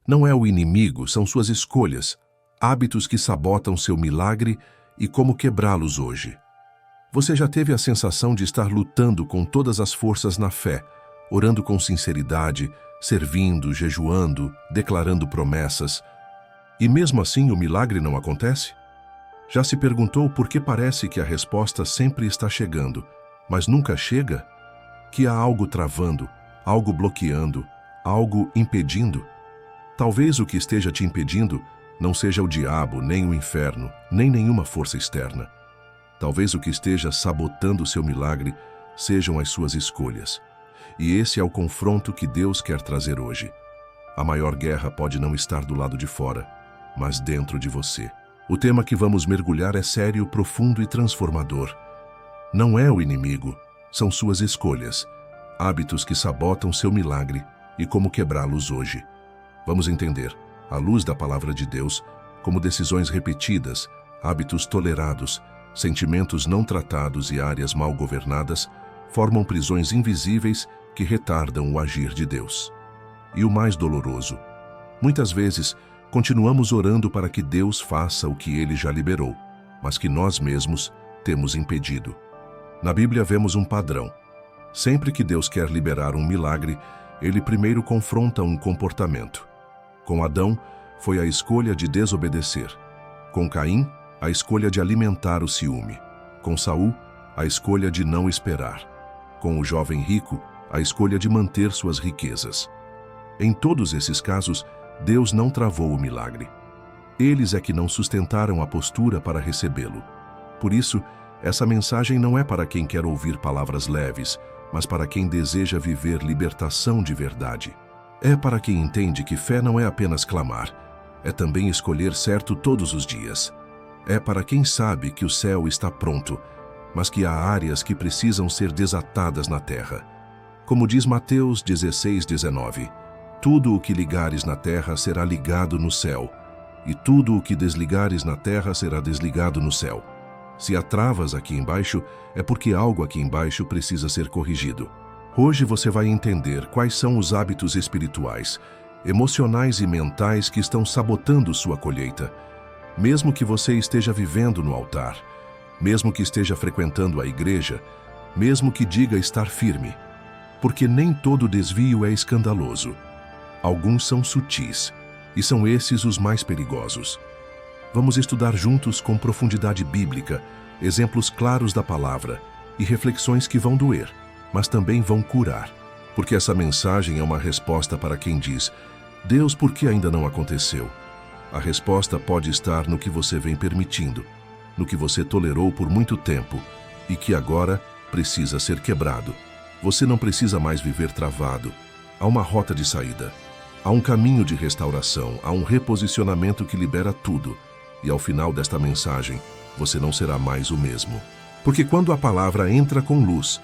Não é o inimigo, são suas escolhas, hábitos que sabotam seu milagre e como quebrá-los hoje. Você já teve a sensação de estar lutando com todas as forças na fé, orando com sinceridade, servindo, jejuando, declarando promessas, e mesmo assim o milagre não acontece? Já se perguntou por que parece que a resposta sempre está chegando, mas nunca chega? Que há algo travando, algo bloqueando, algo impedindo? Talvez o que esteja te impedindo não seja o diabo, nem o inferno, nem nenhuma força externa. Talvez o que esteja sabotando o seu milagre sejam as suas escolhas. E esse é o confronto que Deus quer trazer hoje. A maior guerra pode não estar do lado de fora, mas dentro de você. O tema que vamos mergulhar é sério, profundo e transformador. Não é o inimigo, são suas escolhas, hábitos que sabotam seu milagre e como quebrá-los hoje. Vamos entender, à luz da palavra de Deus, como decisões repetidas, hábitos tolerados, sentimentos não tratados e áreas mal governadas formam prisões invisíveis que retardam o agir de Deus. E o mais doloroso, muitas vezes continuamos orando para que Deus faça o que Ele já liberou, mas que nós mesmos temos impedido. Na Bíblia vemos um padrão. Sempre que Deus quer liberar um milagre, Ele primeiro confronta um comportamento. Com Adão, foi a escolha de desobedecer. Com Caim, a escolha de alimentar o ciúme. Com Saul, a escolha de não esperar. Com o jovem rico, a escolha de manter suas riquezas. Em todos esses casos, Deus não travou o milagre. Eles é que não sustentaram a postura para recebê-lo. Por isso, essa mensagem não é para quem quer ouvir palavras leves, mas para quem deseja viver libertação de verdade. É para quem entende que fé não é apenas clamar, é também escolher certo todos os dias. É para quem sabe que o céu está pronto, mas que há áreas que precisam ser desatadas na terra. Como diz Mateus 16:19, tudo o que ligares na terra será ligado no céu, e tudo o que desligares na terra será desligado no céu. Se há travas aqui embaixo, é porque algo aqui embaixo precisa ser corrigido. Hoje você vai entender quais são os hábitos espirituais, emocionais e mentais que estão sabotando sua colheita. Mesmo que você esteja vivendo no altar, mesmo que esteja frequentando a igreja, mesmo que diga estar firme, porque nem todo desvio é escandaloso. Alguns são sutis, e são esses os mais perigosos. Vamos estudar juntos com profundidade bíblica, exemplos claros da palavra e reflexões que vão doer, mas também vão curar, porque essa mensagem é uma resposta para quem diz: Deus, por que ainda não aconteceu? A resposta pode estar no que você vem permitindo, no que você tolerou por muito tempo e que agora precisa ser quebrado. Você não precisa mais viver travado. Há uma rota de saída. Há um caminho de restauração, há um reposicionamento que libera tudo. E ao final desta mensagem, você não será mais o mesmo. Porque quando a palavra entra com luz,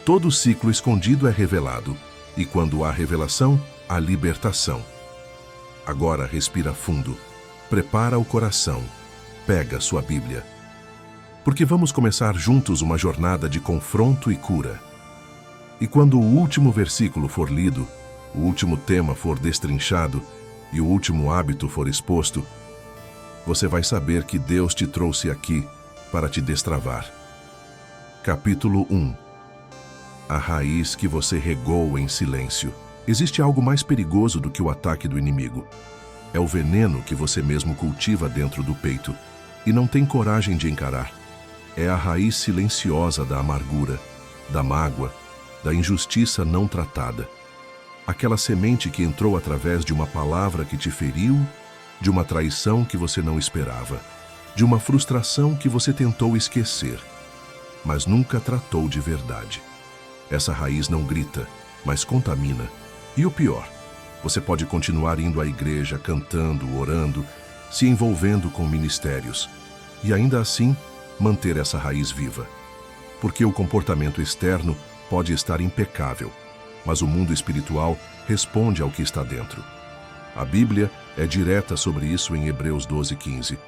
todo o ciclo escondido é revelado. E quando há revelação, há libertação. Agora respira fundo. Prepara o coração. Pega sua Bíblia. Porque vamos começar juntos uma jornada de confronto e cura. E quando o último versículo for lido, o último tema for destrinchado e o último hábito for exposto, você vai saber que Deus te trouxe aqui para te destravar. Capítulo 1. A raiz que você regou em silêncio. Existe algo mais perigoso do que o ataque do inimigo. É o veneno que você mesmo cultiva dentro do peito e não tem coragem de encarar. É a raiz silenciosa da amargura, da mágoa, da injustiça não tratada. Aquela semente que entrou através de uma palavra que te feriu, de uma traição que você não esperava, de uma frustração que você tentou esquecer, mas nunca tratou de verdade. Essa raiz não grita, mas contamina. E o pior, você pode continuar indo à igreja, cantando, orando, se envolvendo com ministérios, e ainda assim manter essa raiz viva. Porque o comportamento externo pode estar impecável, mas o mundo espiritual responde ao que está dentro. A Bíblia é direta sobre isso em Hebreus 12:15.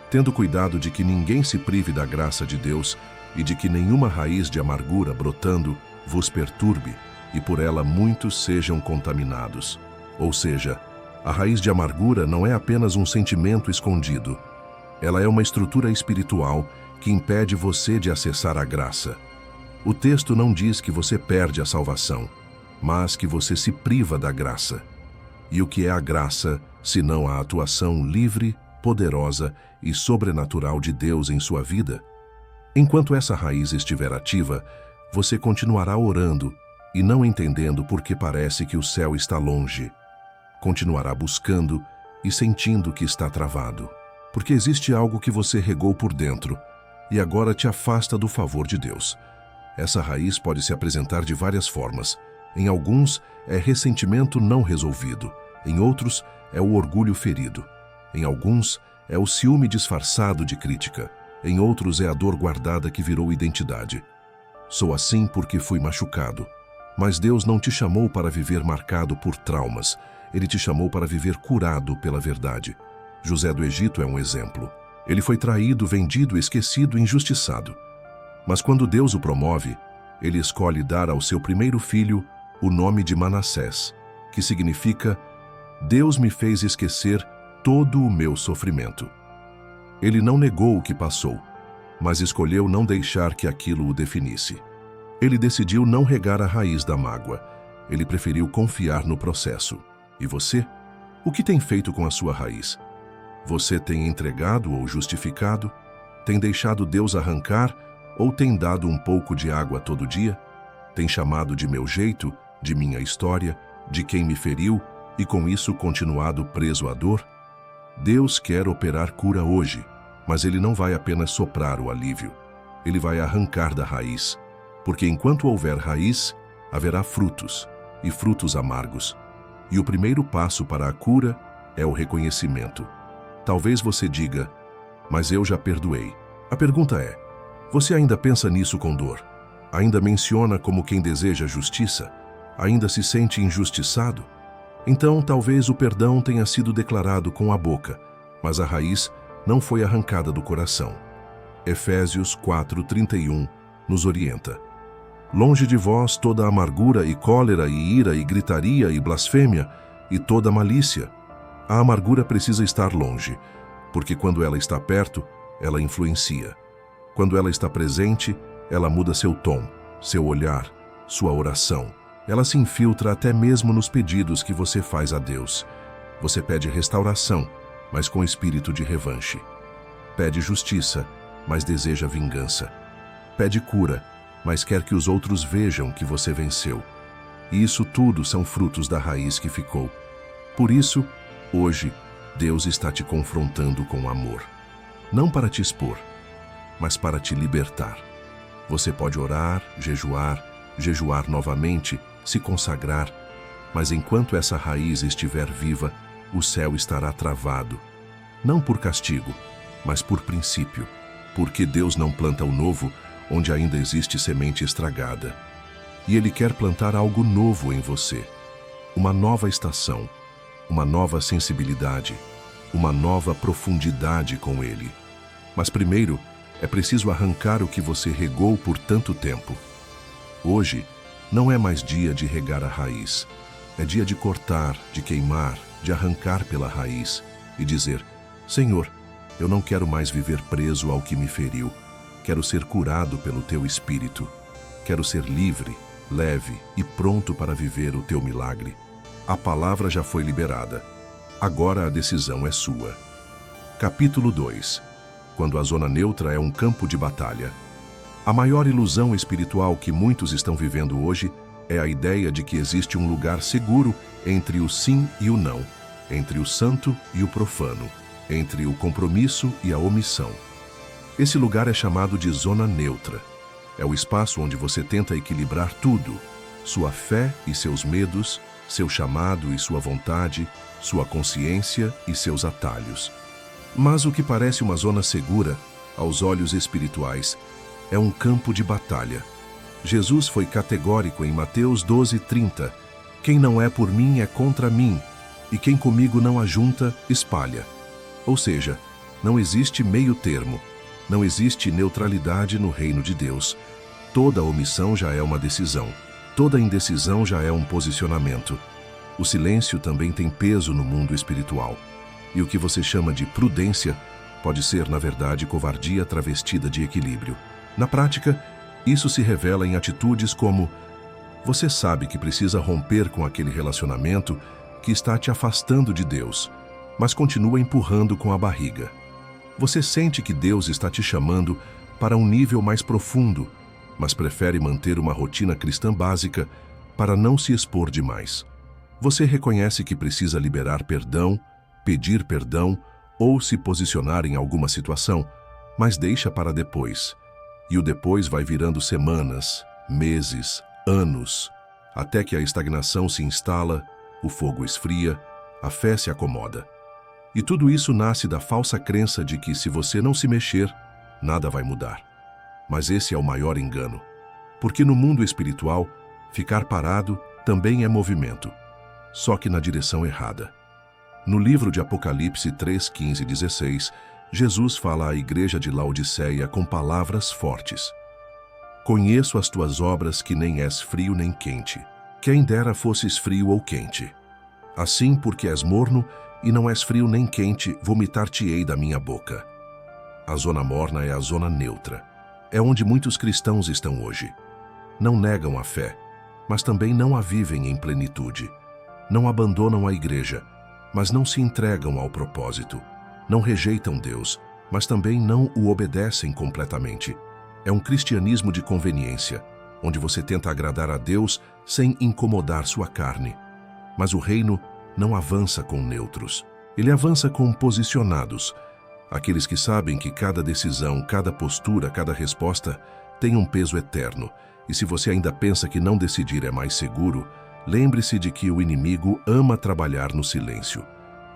Tendo cuidado de que ninguém se prive da graça de Deus e de que nenhuma raiz de amargura brotando vos perturbe e por ela muitos sejam contaminados. Ou seja, A raiz de amargura não é apenas um sentimento escondido. Ela é uma estrutura espiritual que impede você de acessar a graça. O texto não diz que você perde a salvação, mas que você se priva da graça. E o que é a graça, senão a atuação livre, poderosa e sobrenatural de Deus em sua vida? Enquanto essa raiz estiver ativa, você continuará orando e não entendendo por que parece que o céu está longe. Continuará buscando e sentindo que está travado, porque existe algo que você regou por dentro e agora te afasta do favor de Deus. Essa raiz pode se apresentar de várias formas. Em alguns, é ressentimento não resolvido. Em outros, é o orgulho ferido. Em alguns, é o ciúme disfarçado de crítica. Em outros, é a dor guardada que virou identidade. Sou assim porque fui machucado. Mas Deus não te chamou para viver marcado por traumas. Ele te chamou para viver curado pela verdade. José do Egito é um exemplo. Ele foi traído, vendido, esquecido, injustiçado. Mas quando Deus o promove, ele escolhe dar ao seu primeiro filho o nome de Manassés, que significa Deus me fez esquecer todo o meu sofrimento. Ele não negou o que passou, mas escolheu não deixar que aquilo o definisse. Ele decidiu não regar a raiz da mágoa. Ele preferiu confiar no processo. E você? O que tem feito com a sua raiz? Você tem entregado ou justificado? Tem deixado Deus arrancar ou tem dado um pouco de água todo dia? Tem chamado de meu jeito, de minha história, de quem me feriu e com isso continuado preso à dor? Deus quer operar cura hoje, mas Ele não vai apenas soprar o alívio. Ele vai arrancar da raiz, porque enquanto houver raiz, haverá frutos, e frutos amargos. E o primeiro passo para a cura é o reconhecimento. Talvez você diga, mas eu já perdoei. A pergunta é, você ainda pensa nisso com dor? Ainda menciona como quem deseja justiça? Ainda se sente injustiçado? Então, talvez o perdão tenha sido declarado com a boca, mas a raiz não foi arrancada do coração. Efésios 4:31 nos orienta. Longe de vós toda amargura e cólera e ira e gritaria e blasfêmia e toda malícia. A amargura precisa estar longe, porque quando ela está perto, ela influencia. Quando ela está presente, ela muda seu tom, seu olhar, sua oração. Ela se infiltra até mesmo nos pedidos que você faz a Deus. Você pede restauração, mas com espírito de revanche. Pede justiça, mas deseja vingança. Pede cura, mas quer que os outros vejam que você venceu. E isso tudo são frutos da raiz que ficou. Por isso, hoje, Deus está te confrontando com amor. Não para te expor, mas para te libertar. Você pode orar, jejuar novamente, se consagrar, mas enquanto essa raiz estiver viva, o céu estará travado. Não por castigo, mas por princípio. Porque Deus não planta o novo onde ainda existe semente estragada. E Ele quer plantar algo novo em você. Uma nova estação, uma nova sensibilidade, uma nova profundidade com Ele. Mas primeiro, é preciso arrancar o que você regou por tanto tempo. Hoje, não é mais dia de regar a raiz. É dia de cortar, de queimar, de arrancar pela raiz e dizer, Senhor, eu não quero mais viver preso ao que me feriu. Quero ser curado pelo Teu Espírito. Quero ser livre, leve e pronto para viver o Teu milagre. A palavra já foi liberada. Agora a decisão é sua. Capítulo 2. Quando a zona neutra é um campo de batalha. A maior ilusão espiritual que muitos estão vivendo hoje é a ideia de que existe um lugar seguro entre o sim e o não, entre o santo e o profano, entre o compromisso e a omissão. Esse lugar é chamado de zona neutra. É o espaço onde você tenta equilibrar tudo, sua fé e seus medos, seu chamado e sua vontade, sua consciência e seus atalhos. Mas o que parece uma zona segura, aos olhos espirituais, é um campo de batalha. Jesus foi categórico em Mateus 12:30. Quem não é por mim é contra mim, e quem comigo não ajunta, espalha. Ou seja, não existe meio termo, não existe neutralidade no reino de Deus. Toda omissão já é uma decisão, toda indecisão já é um posicionamento. O silêncio também tem peso no mundo espiritual. E o que você chama de prudência pode ser, na verdade, covardia travestida de equilíbrio. Na prática, isso se revela em atitudes como: você sabe que precisa romper com aquele relacionamento que está te afastando de Deus, mas continua empurrando com a barriga. Você sente que Deus está te chamando para um nível mais profundo, mas prefere manter uma rotina cristã básica para não se expor demais. Você reconhece que precisa liberar perdão, pedir perdão ou se posicionar em alguma situação, mas deixa para depois. E o depois vai virando semanas, meses, anos, até que a estagnação se instala, o fogo esfria, a fé se acomoda. E tudo isso nasce da falsa crença de que se você não se mexer, nada vai mudar. Mas esse é o maior engano, porque no mundo espiritual, ficar parado também é movimento, só que na direção errada. No livro de Apocalipse 3, 15 e 16, Jesus fala à igreja de Laodiceia com palavras fortes. Conheço as tuas obras, que nem és frio nem quente. Quem dera fosses frio ou quente. Assim, porque és morno e não és frio nem quente, vomitar-te-ei da minha boca. A zona morna é a zona neutra. É onde muitos cristãos estão hoje. Não negam a fé, mas também não a vivem em plenitude. Não abandonam a igreja, mas não se entregam ao propósito. Não rejeitam Deus, mas também não o obedecem completamente. É um cristianismo de conveniência, onde você tenta agradar a Deus sem incomodar sua carne. Mas o reino não avança com neutros. Ele avança com posicionados. Aqueles que sabem que cada decisão, cada postura, cada resposta tem um peso eterno. E se você ainda pensa que não decidir é mais seguro, lembre-se de que o inimigo ama trabalhar no silêncio.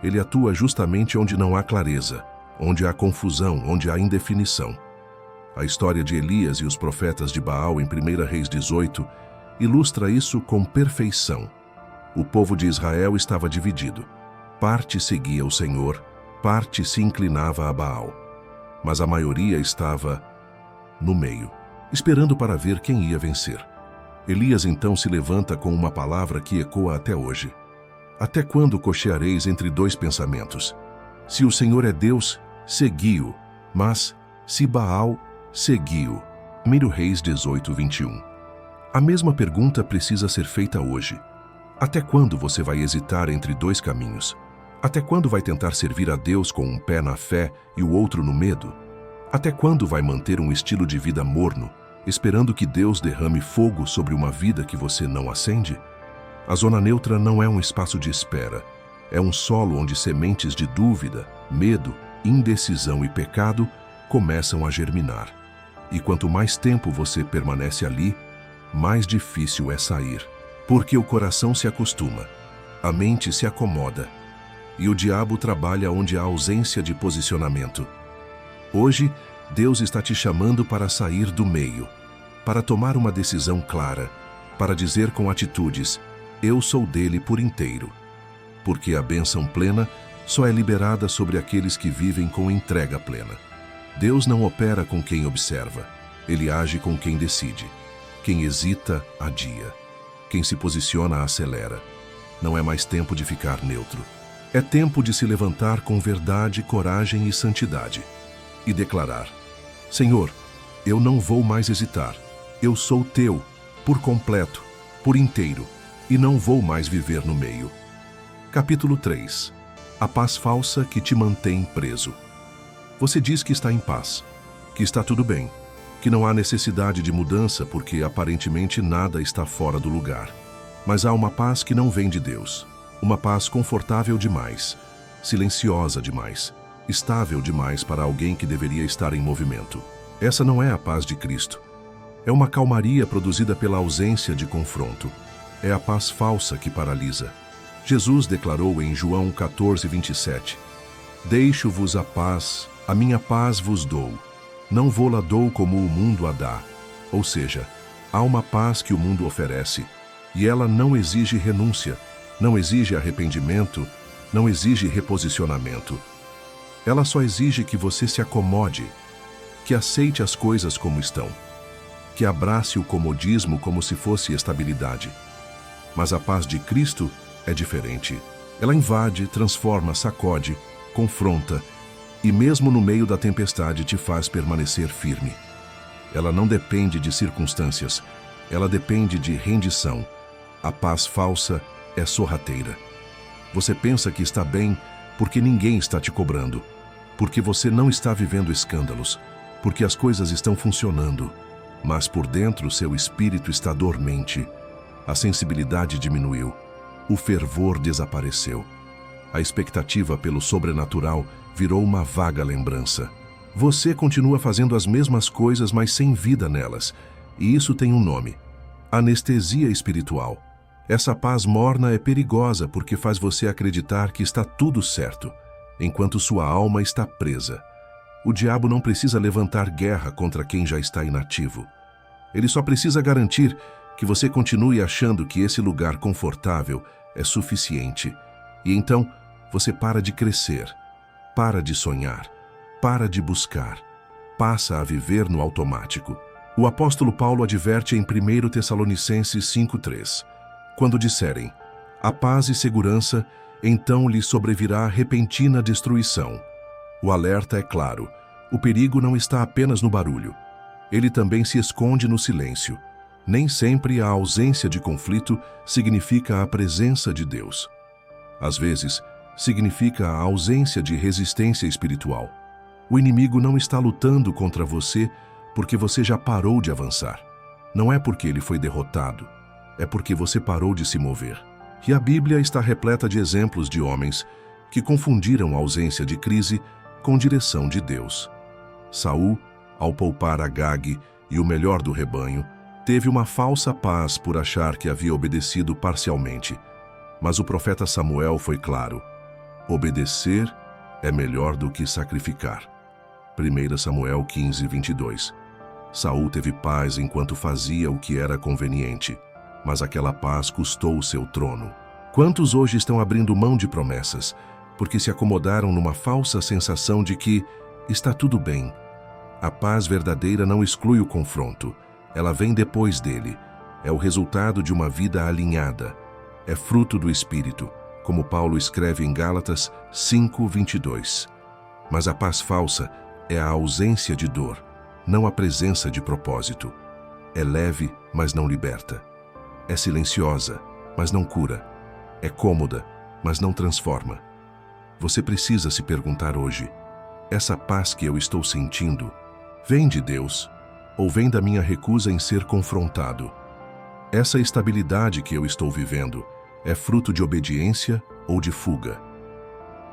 Ele atua justamente onde não há clareza, onde há confusão, onde há indefinição. A história de Elias e os profetas de Baal em 1 Reis 18 ilustra isso com perfeição. O povo de Israel estava dividido. Parte seguia o Senhor, parte se inclinava a Baal. Mas a maioria estava no meio, esperando para ver quem ia vencer. Elias então se levanta com uma palavra que ecoa até hoje. Até quando cocheareis entre dois pensamentos? Se o Senhor é Deus, segui-o, mas se Baal, segui-o. 1 Reis 18, 21. A mesma pergunta precisa ser feita hoje. Até quando você vai hesitar entre dois caminhos? Até quando vai tentar servir a Deus com um pé na fé e o outro no medo? Até quando vai manter um estilo de vida morno, esperando que Deus derrame fogo sobre uma vida que você não acende? A zona neutra não é um espaço de espera. É um solo onde sementes de dúvida, medo, indecisão e pecado começam a germinar. E quanto mais tempo você permanece ali, mais difícil é sair. Porque o coração se acostuma, a mente se acomoda, e o diabo trabalha onde há ausência de posicionamento. Hoje, Deus está te chamando para sair do meio, para tomar uma decisão clara, para dizer com atitudes: eu sou dele por inteiro. Porque a bênção plena só é liberada sobre aqueles que vivem com entrega plena. Deus não opera com quem observa, ele age com quem decide. Quem hesita, adia. Quem se posiciona, acelera. Não é mais tempo de ficar neutro. É tempo de se levantar com verdade, coragem e santidade. E declarar: Senhor, eu não vou mais hesitar. Eu sou teu, por completo, por inteiro, e não vou mais viver no meio. Capítulo 3. A paz falsa que te mantém preso. Você diz que está em paz, que está tudo bem, que não há necessidade de mudança porque aparentemente nada está fora do lugar. Mas há uma paz que não vem de Deus. Uma paz confortável demais, silenciosa demais, estável demais para alguém que deveria estar em movimento. Essa não é a paz de Cristo. É uma calmaria produzida pela ausência de confronto. É a paz falsa que paralisa. Jesus declarou em João 14, 27, Deixo-vos a paz, a minha paz vos dou. Não vou-la dou como o mundo a dá. Ou seja, há uma paz que o mundo oferece, e ela não exige renúncia, não exige arrependimento, não exige reposicionamento. Ela só exige que você se acomode, que aceite as coisas como estão, que abrace o comodismo como se fosse estabilidade. Mas a paz de Cristo é diferente. Ela invade, transforma, sacode, confronta e mesmo no meio da tempestade te faz permanecer firme. Ela não depende de circunstâncias, ela depende de rendição. A paz falsa é sorrateira. Você pensa que está bem porque ninguém está te cobrando, porque você não está vivendo escândalos, porque as coisas estão funcionando, mas por dentro seu espírito está dormente. A sensibilidade diminuiu, o fervor desapareceu. A expectativa pelo sobrenatural virou uma vaga lembrança. Você continua fazendo as mesmas coisas, mas sem vida nelas, e isso tem um nome: anestesia espiritual. Essa paz morna é perigosa porque faz você acreditar que está tudo certo, enquanto sua alma está presa. O diabo não precisa levantar guerra contra quem já está inativo. Ele só precisa garantir que você continue achando que esse lugar confortável é suficiente. E então, você para de crescer, para de sonhar, para de buscar, passa a viver no automático. O apóstolo Paulo adverte em 1 Tessalonicenses 5:3. Quando disserem, a paz e segurança, então lhe sobrevirá repentina destruição. O alerta é claro, o perigo não está apenas no barulho. Ele também se esconde no silêncio. Nem sempre a ausência de conflito significa a presença de Deus. Às vezes, significa a ausência de resistência espiritual. O inimigo não está lutando contra você porque você já parou de avançar. Não é porque ele foi derrotado, é porque você parou de se mover. E a Bíblia está repleta de exemplos de homens que confundiram a ausência de crise com direção de Deus. Saul, ao poupar Agag e o melhor do rebanho, teve uma falsa paz por achar que havia obedecido parcialmente. Mas o profeta Samuel foi claro: obedecer é melhor do que sacrificar. 1 Samuel 15:22. Saul teve paz enquanto fazia o que era conveniente, mas aquela paz custou o seu trono. Quantos hoje estão abrindo mão de promessas, porque se acomodaram numa falsa sensação de que está tudo bem? A paz verdadeira não exclui o confronto, ela vem depois dele. É o resultado de uma vida alinhada. É fruto do Espírito, como Paulo escreve em Gálatas 5:22. Mas a paz falsa é a ausência de dor, não a presença de propósito. É leve, mas não liberta. É silenciosa, mas não cura. É cômoda, mas não transforma. Você precisa se perguntar hoje: essa paz que eu estou sentindo, vem de Deus ou vem da minha recusa em ser confrontado? Essa estabilidade que eu estou vivendo é fruto de obediência ou de fuga?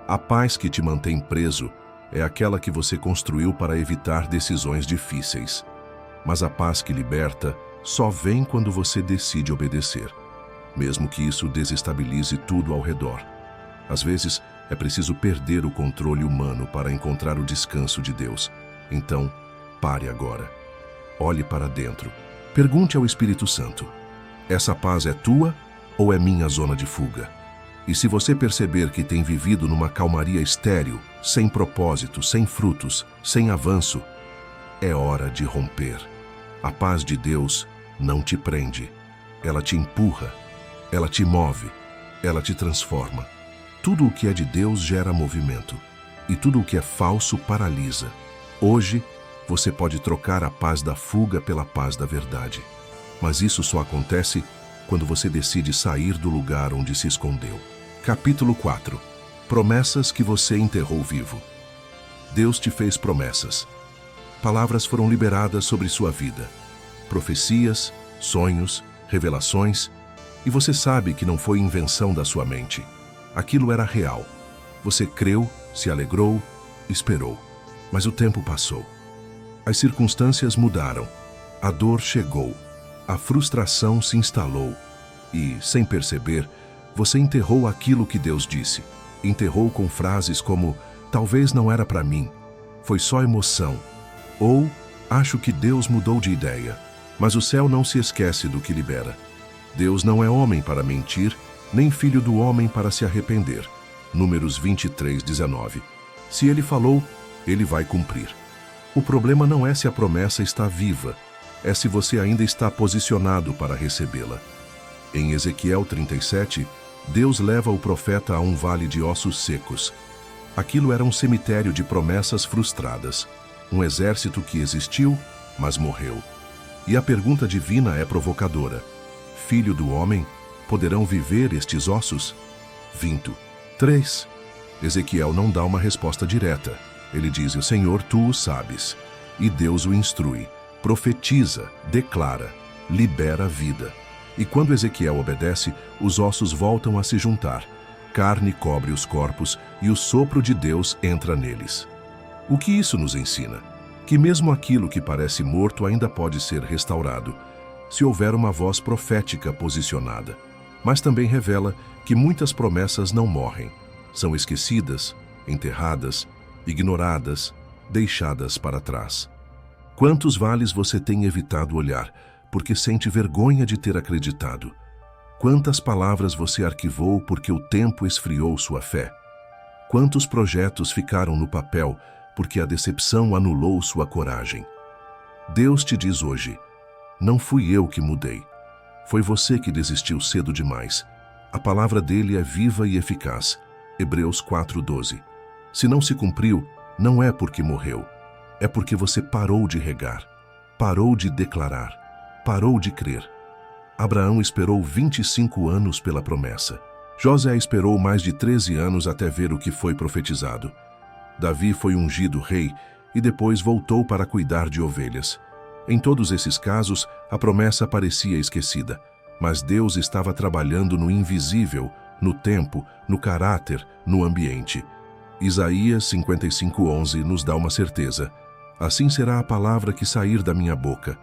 A paz que te mantém preso é aquela que você construiu para evitar decisões difíceis. Mas a paz que liberta só vem quando você decide obedecer, mesmo que isso desestabilize tudo ao redor. Às vezes, é preciso perder o controle humano para encontrar o descanso de Deus. Então, pare agora. Olhe para dentro. Pergunte ao Espírito Santo: essa paz é tua ou é minha zona de fuga? E se você perceber que tem vivido numa calmaria estéril, sem propósito, sem frutos, sem avanço, é hora de romper. A paz de Deus não te prende. Ela te empurra, ela te move, ela te transforma. Tudo o que é de Deus gera movimento, e tudo o que é falso paralisa. Hoje, você pode trocar a paz da fuga pela paz da verdade. Mas isso só acontece quando você decide sair do lugar onde se escondeu. Capítulo 4. Promessas que você enterrou vivo. Deus te fez promessas. Palavras foram liberadas sobre sua vida. Profecias, sonhos, revelações. E você sabe que não foi invenção da sua mente. Aquilo era real. Você creu, se alegrou, esperou. Mas o tempo passou. As circunstâncias mudaram. A dor chegou. A frustração se instalou. E, sem perceber, você enterrou aquilo que Deus disse. Enterrou com frases como: talvez não era para mim, foi só emoção. Ou, acho que Deus mudou de ideia. Mas o céu não se esquece do que libera. Deus não é homem para mentir, nem filho do homem para se arrepender. Números 23:19. Se ele falou, ele vai cumprir. O problema não é se a promessa está viva, é se você ainda está posicionado para recebê-la. Em Ezequiel 37, Deus leva o profeta a um vale de ossos secos. Aquilo era um cemitério de promessas frustradas, um exército que existiu, mas morreu. E a pergunta divina é provocadora: Filho do homem, poderão viver estes ossos? 3. Ezequiel não dá uma resposta direta. Ele diz: o Senhor, tu o sabes. E Deus o instrui, profetiza, declara, libera a vida. E quando Ezequiel obedece, os ossos voltam a se juntar. Carne cobre os corpos e o sopro de Deus entra neles. O que isso nos ensina? Que mesmo aquilo que parece morto ainda pode ser restaurado, se houver uma voz profética posicionada. Mas também revela que muitas promessas não morrem. São esquecidas, enterradas, ignoradas, deixadas para trás. Quantos vales você tem evitado olhar, porque sente vergonha de ter acreditado? Quantas palavras você arquivou porque o tempo esfriou sua fé? Quantos projetos ficaram no papel porque a decepção anulou sua coragem? Deus te diz hoje: não fui eu que mudei. Foi você que desistiu cedo demais. A palavra dele é viva e eficaz. Hebreus 4:12. Se não se cumpriu, não é porque morreu. É porque você parou de regar, parou de declarar, parou de crer. Abraão esperou 25 anos pela promessa. José esperou mais de 13 anos até ver o que foi profetizado. Davi foi ungido rei e depois voltou para cuidar de ovelhas. Em todos esses casos, a promessa parecia esquecida, mas Deus estava trabalhando no invisível, no tempo, no caráter, no ambiente. Isaías 55:11 nos dá uma certeza: assim será a palavra que sair da minha boca.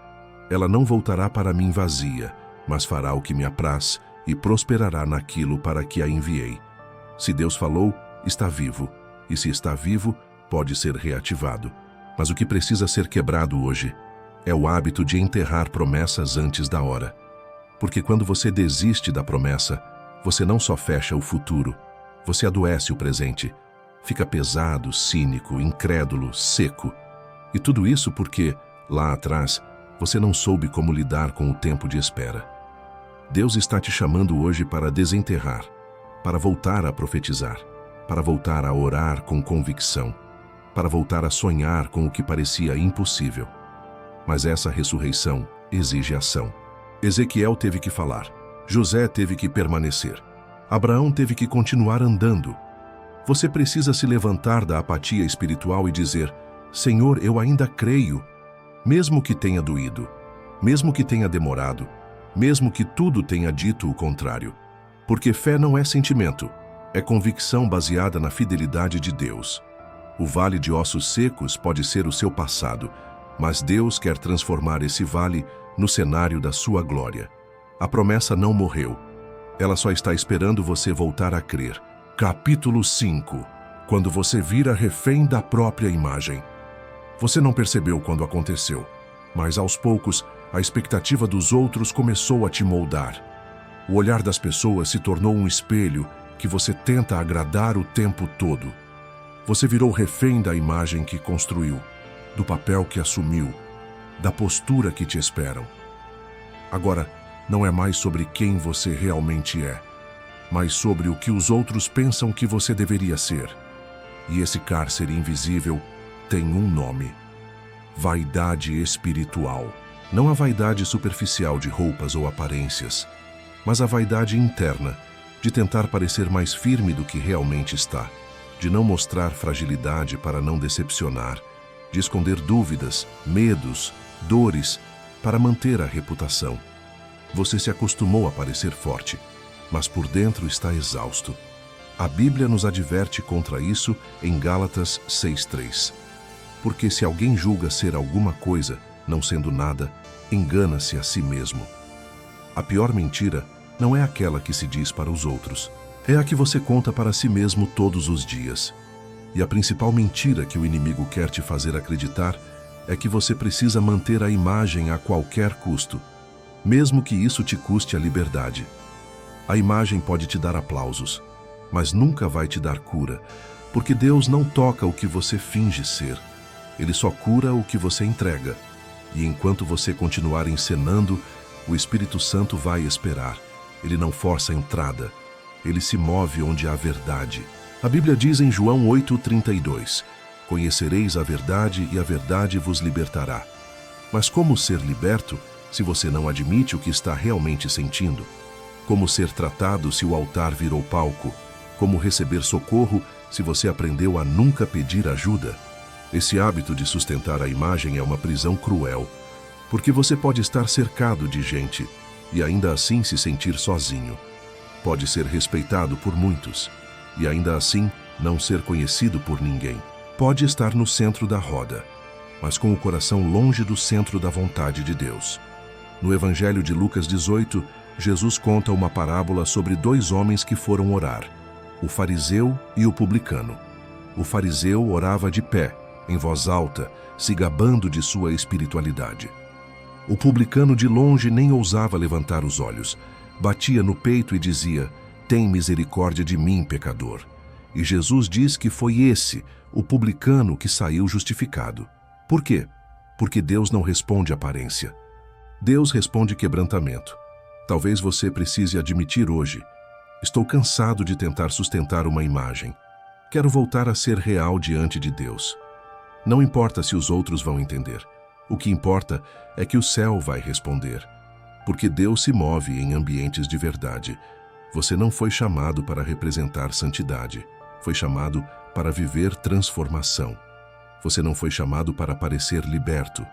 Ela não voltará para mim vazia, mas fará o que me apraz e prosperará naquilo para que a enviei. Se Deus falou, está vivo, e se está vivo, pode ser reativado. Mas o que precisa ser quebrado hoje é o hábito de enterrar promessas antes da hora. Porque quando você desiste da promessa, você não só fecha o futuro, você adoece o presente. Fica pesado, cínico, incrédulo, seco. E tudo isso porque, lá atrás, você não soube como lidar com o tempo de espera. Deus está te chamando hoje para desenterrar, para voltar a profetizar, para voltar a orar com convicção, para voltar a sonhar com o que parecia impossível. Mas essa ressurreição exige ação. Ezequiel teve que falar, José teve que permanecer, Abraão teve que continuar andando. Você precisa se levantar da apatia espiritual e dizer: Senhor, eu ainda creio, mesmo que tenha doído, mesmo que tenha demorado, mesmo que tudo tenha dito o contrário. Porque fé não é sentimento, é convicção baseada na fidelidade de Deus. O vale de ossos secos pode ser o seu passado, mas Deus quer transformar esse vale no cenário da sua glória. A promessa não morreu. Ela só está esperando você voltar a crer. Capítulo 5. Quando você vira refém da própria imagem. Você não percebeu quando aconteceu, mas aos poucos a expectativa dos outros começou a te moldar. O olhar das pessoas se tornou um espelho que você tenta agradar o tempo todo. Você virou refém da imagem que construiu, do papel que assumiu, da postura que te esperam. Agora, não é mais sobre quem você realmente é, mas sobre o que os outros pensam que você deveria ser. E esse cárcere invisível tem um nome: vaidade espiritual. Não a vaidade superficial de roupas ou aparências, mas a vaidade interna, de tentar parecer mais firme do que realmente está, de não mostrar fragilidade para não decepcionar, de esconder dúvidas, medos, dores, para manter a reputação. Você se acostumou a parecer forte, mas por dentro está exausto. A Bíblia nos adverte contra isso em Gálatas 6:3. Porque se alguém julga ser alguma coisa, não sendo nada, engana-se a si mesmo. A pior mentira não é aquela que se diz para os outros, é a que você conta para si mesmo todos os dias. E a principal mentira que o inimigo quer te fazer acreditar é que você precisa manter a imagem a qualquer custo, mesmo que isso te custe a liberdade. A imagem pode te dar aplausos, mas nunca vai te dar cura, porque Deus não toca o que você finge ser. Ele só cura o que você entrega. E enquanto você continuar encenando, o Espírito Santo vai esperar. Ele não força a entrada, Ele se move onde há verdade. A Bíblia diz em João 8,32: Conhecereis a verdade e a verdade vos libertará. Mas como ser liberto se você não admite o que está realmente sentindo? Como ser tratado se o altar virou palco? Como receber socorro se você aprendeu a nunca pedir ajuda? Esse hábito de sustentar a imagem é uma prisão cruel, porque você pode estar cercado de gente e ainda assim se sentir sozinho. Pode ser respeitado por muitos e ainda assim não ser conhecido por ninguém. Pode estar no centro da roda, mas com o coração longe do centro da vontade de Deus. No Evangelho de Lucas 18, Jesus conta uma parábola sobre dois homens que foram orar, o fariseu e o publicano. O fariseu orava de pé, em voz alta, se gabando de sua espiritualidade. O publicano de longe nem ousava levantar os olhos, batia no peito e dizia: Tem misericórdia de mim, pecador. E Jesus diz que foi esse, o publicano, que saiu justificado. Por quê? Porque Deus não responde aparência. Deus responde quebrantamento. Talvez você precise admitir hoje: estou cansado de tentar sustentar uma imagem. Quero voltar a ser real diante de Deus. Não importa se os outros vão entender. O que importa é que o céu vai responder. Porque Deus se move em ambientes de verdade. Você não foi chamado para representar santidade. Foi chamado para viver transformação. Você não foi chamado para parecer liberto.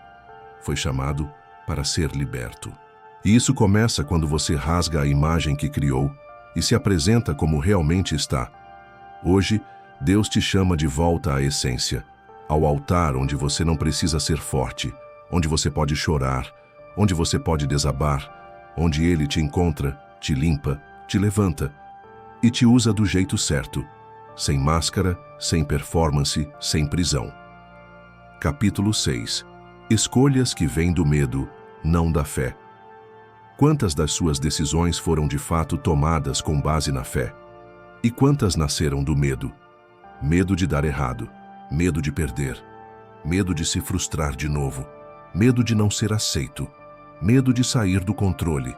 Foi chamado para ser liberto. E isso começa quando você rasga a imagem que criou e se apresenta como realmente está. Hoje, Deus te chama de volta à essência, ao altar onde você não precisa ser forte, onde você pode chorar, onde você pode desabar, onde Ele te encontra, te limpa, te levanta e te usa do jeito certo, sem máscara, sem performance, sem prisão. Capítulo 6. Escolhas que vêm do medo, não da fé. Quantas das suas decisões foram de fato tomadas com base na fé? E quantas nasceram do medo? Medo de dar errado, medo de perder, medo de se frustrar de novo, medo de não ser aceito, medo de sair do controle.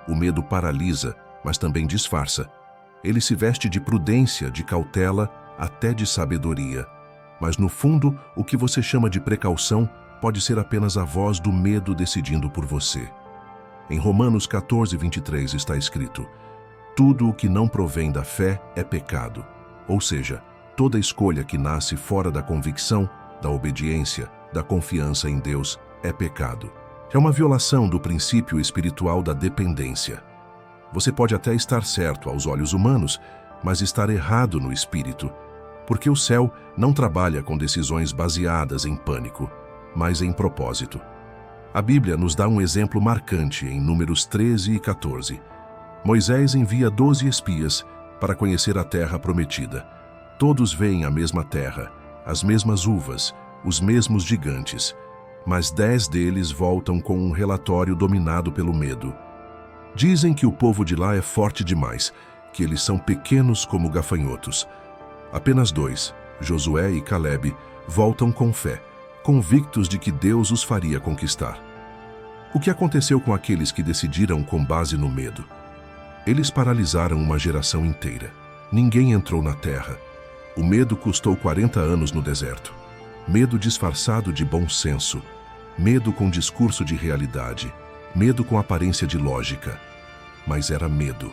O medo paralisa, mas também disfarça. Ele se veste de prudência, de cautela, até de sabedoria. Mas no fundo, o que você chama de precaução pode ser apenas a voz do medo decidindo por você. Em Romanos 14:23 está escrito: Tudo o que não provém da fé é pecado. Ou seja, toda escolha que nasce fora da convicção, da obediência, da confiança em Deus é pecado. É uma violação do princípio espiritual da dependência. Você pode até estar certo aos olhos humanos, mas estar errado no espírito, porque o céu não trabalha com decisões baseadas em pânico, mas em propósito. A Bíblia nos dá um exemplo marcante em Números 13 e 14. Moisés envia 12 espias para conhecer a terra prometida. Todos veem a mesma terra, as mesmas uvas, os mesmos gigantes, mas 10 deles voltam com um relatório dominado pelo medo. Dizem que o povo de lá é forte demais, que eles são pequenos como gafanhotos. Apenas 2, Josué e Calebe, voltam com fé, convictos de que Deus os faria conquistar. O que aconteceu com aqueles que decidiram com base no medo? Eles paralisaram uma geração inteira. Ninguém entrou na terra. O medo custou 40 anos no deserto. Medo disfarçado de bom senso. Medo com discurso de realidade. Medo com aparência de lógica. Mas era medo.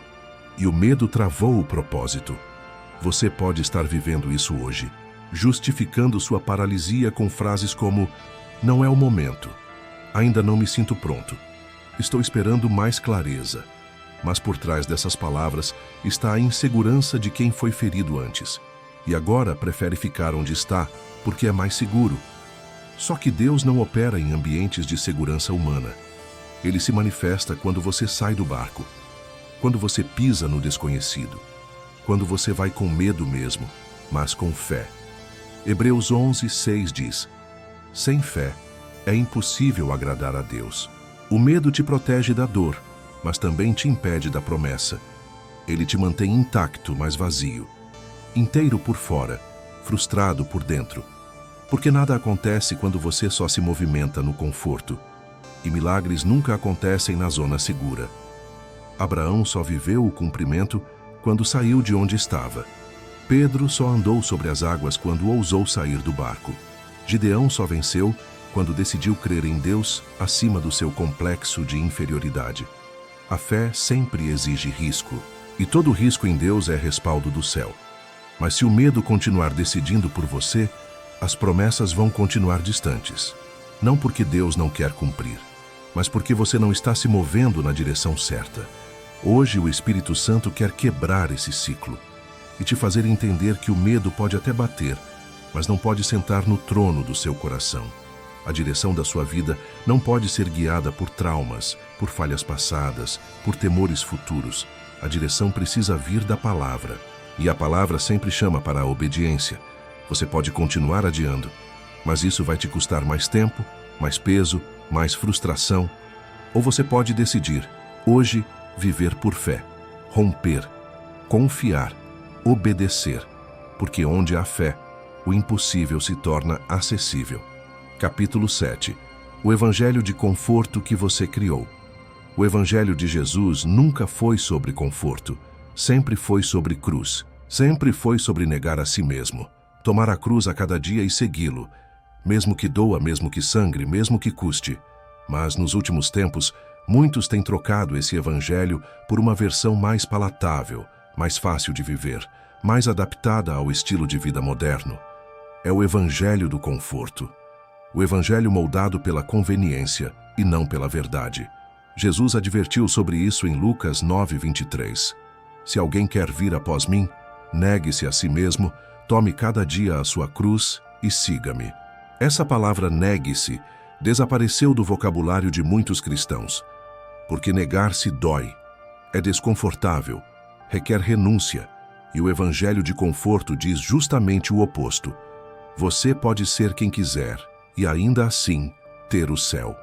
E o medo travou o propósito. Você pode estar vivendo isso hoje, justificando sua paralisia com frases como: não é o momento, ainda não me sinto pronto, estou esperando mais clareza. Mas por trás dessas palavras está a insegurança de quem foi ferido antes, e agora prefere ficar onde está, porque é mais seguro. Só que Deus não opera em ambientes de segurança humana. Ele se manifesta quando você sai do barco, quando você pisa no desconhecido, quando você vai com medo mesmo, mas com fé. Hebreus 11:6 diz: sem fé é impossível agradar a Deus. O medo te protege da dor, mas também te impede da promessa. Ele te mantém intacto, mas vazio, inteiro por fora, frustrado por dentro. Porque nada acontece quando você só se movimenta no conforto. E milagres nunca acontecem na zona segura. Abraão só viveu o cumprimento quando saiu de onde estava. Pedro só andou sobre as águas quando ousou sair do barco. Gideão só venceu quando decidiu crer em Deus acima do seu complexo de inferioridade. A fé sempre exige risco, e todo risco em Deus é respaldo do céu. Mas se o medo continuar decidindo por você, as promessas vão continuar distantes. Não porque Deus não quer cumprir, mas porque você não está se movendo na direção certa. Hoje o Espírito Santo quer quebrar esse ciclo e te fazer entender que o medo pode até bater, mas não pode sentar no trono do seu coração. A direção da sua vida não pode ser guiada por traumas, por falhas passadas, por temores futuros. A direção precisa vir da palavra. E a palavra sempre chama para a obediência. Você pode continuar adiando, mas isso vai te custar mais tempo, mais peso, mais frustração. Ou você pode decidir, hoje, viver por fé, romper, confiar, obedecer, porque onde há fé, o impossível se torna acessível. Capítulo 7. O Evangelho de conforto que você criou. O Evangelho de Jesus nunca foi sobre conforto, sempre foi sobre cruz, sempre foi sobre negar a si mesmo, tomar a cruz a cada dia e segui-lo, mesmo que doa, mesmo que sangre, mesmo que custe. Mas nos últimos tempos, muitos têm trocado esse Evangelho por uma versão mais palatável, mais fácil de viver, mais adaptada ao estilo de vida moderno. É o Evangelho do conforto. O Evangelho moldado pela conveniência e não pela verdade. Jesus advertiu sobre isso em Lucas 9:23. Se alguém quer vir após mim, negue-se a si mesmo, tome cada dia a sua cruz e siga-me. Essa palavra negue-se desapareceu do vocabulário de muitos cristãos, porque negar-se dói, é desconfortável, requer renúncia, e o Evangelho de conforto diz justamente o oposto. Você pode ser quem quiser e ainda assim ter o céu.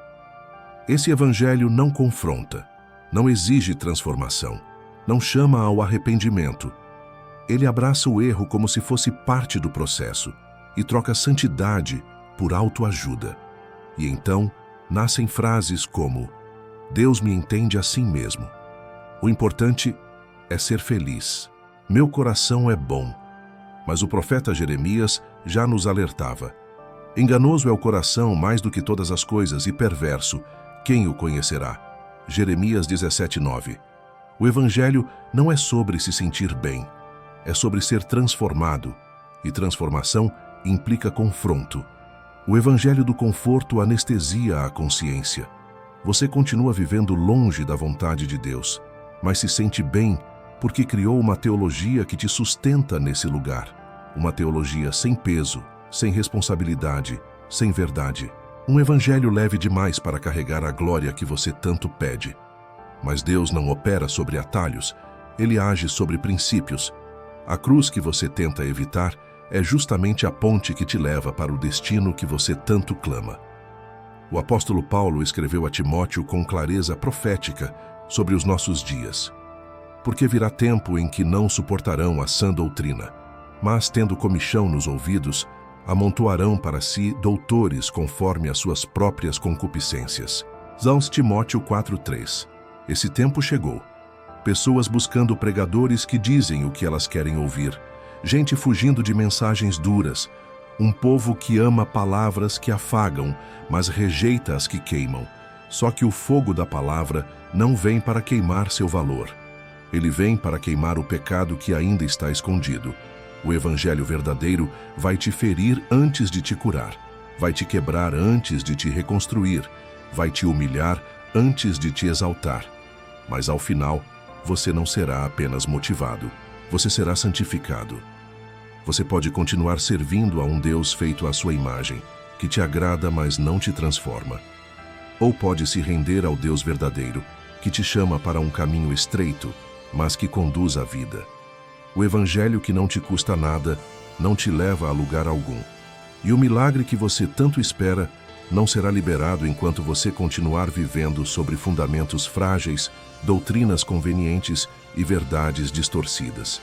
Esse Evangelho não confronta, não exige transformação, não chama ao arrependimento. Ele abraça o erro como se fosse parte do processo e troca santidade por autoajuda. E então nascem frases como: Deus me entende assim mesmo. O importante é ser feliz. Meu coração é bom. Mas o profeta Jeremias já nos alertava: enganoso é o coração mais do que todas as coisas e perverso, quem o conhecerá? Jeremias 17:9. O Evangelho não é sobre se sentir bem, é sobre ser transformado, e transformação implica confronto. O Evangelho do conforto anestesia a consciência. Você continua vivendo longe da vontade de Deus, mas se sente bem porque criou uma teologia que te sustenta nesse lugar. Uma teologia sem peso, sem responsabilidade, sem verdade. Um evangelho leve demais para carregar a glória que você tanto pede. Mas Deus não opera sobre atalhos, Ele age sobre princípios. A cruz que você tenta evitar é justamente a ponte que te leva para o destino que você tanto clama. O apóstolo Paulo escreveu a Timóteo com clareza profética sobre os nossos dias. Porque virá tempo em que não suportarão a sã doutrina, mas, tendo comichão nos ouvidos, amontoarão para si doutores conforme as suas próprias concupiscências. 2 Timóteo 4:3. Esse tempo chegou. Pessoas buscando pregadores que dizem o que elas querem ouvir, gente fugindo de mensagens duras, um povo que ama palavras que afagam, mas rejeita as que queimam. Só que o fogo da palavra não vem para queimar seu valor. Ele vem para queimar o pecado que ainda está escondido. O evangelho verdadeiro vai te ferir antes de te curar, vai te quebrar antes de te reconstruir, vai te humilhar antes de te exaltar. Mas ao final, você não será apenas motivado, você será santificado. Você pode continuar servindo a um Deus feito à sua imagem, que te agrada, mas não te transforma. Ou pode se render ao Deus verdadeiro, que te chama para um caminho estreito, mas que conduz à vida. O evangelho que não te custa nada, não te leva a lugar algum. E o milagre que você tanto espera não será liberado enquanto você continuar vivendo sobre fundamentos frágeis, doutrinas convenientes e verdades distorcidas.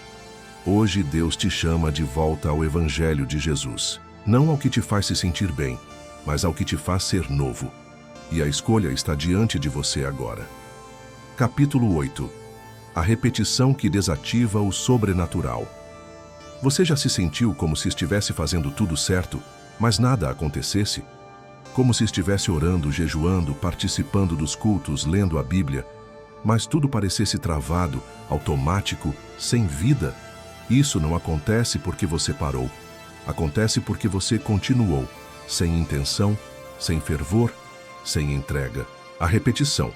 Hoje Deus te chama de volta ao Evangelho de Jesus, não ao que te faz se sentir bem, mas ao que te faz ser novo. E a escolha está diante de você agora. Capítulo 8. A repetição que desativa o sobrenatural. Você já se sentiu como se estivesse fazendo tudo certo, mas nada acontecesse? Como se estivesse orando, jejuando, participando dos cultos, lendo a Bíblia, mas tudo parecesse travado, automático, sem vida? Isso não acontece porque você parou. Acontece porque você continuou, sem intenção, sem fervor, sem entrega. A repetição,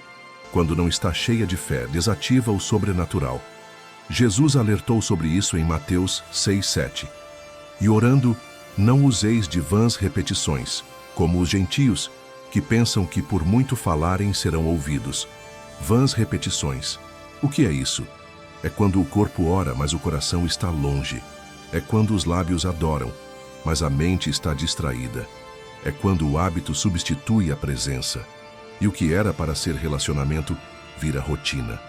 quando não está cheia de fé, desativa o sobrenatural. Jesus alertou sobre isso em Mateus 6:7. E orando, não useis de vãs repetições, como os gentios, que pensam que por muito falarem serão ouvidos. Vãs repetições. O que é isso? É quando o corpo ora, mas o coração está longe. É quando os lábios adoram, mas a mente está distraída. É quando o hábito substitui a presença. E o que era para ser relacionamento vira rotina.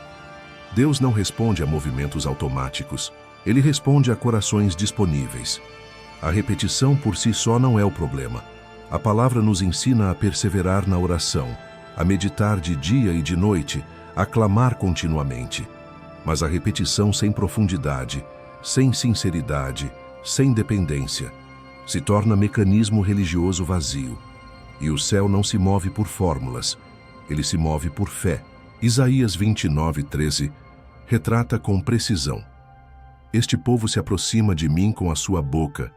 Deus não responde a movimentos automáticos. Ele responde a corações disponíveis. A repetição por si só não é o problema. A palavra nos ensina a perseverar na oração, a meditar de dia e de noite, a clamar continuamente. Mas a repetição sem profundidade, sem sinceridade, sem dependência, se torna mecanismo religioso vazio. E o céu não se move por fórmulas, ele se move por fé. Isaías 29:13 retrata com precisão: Este povo se aproxima de mim com a sua boca,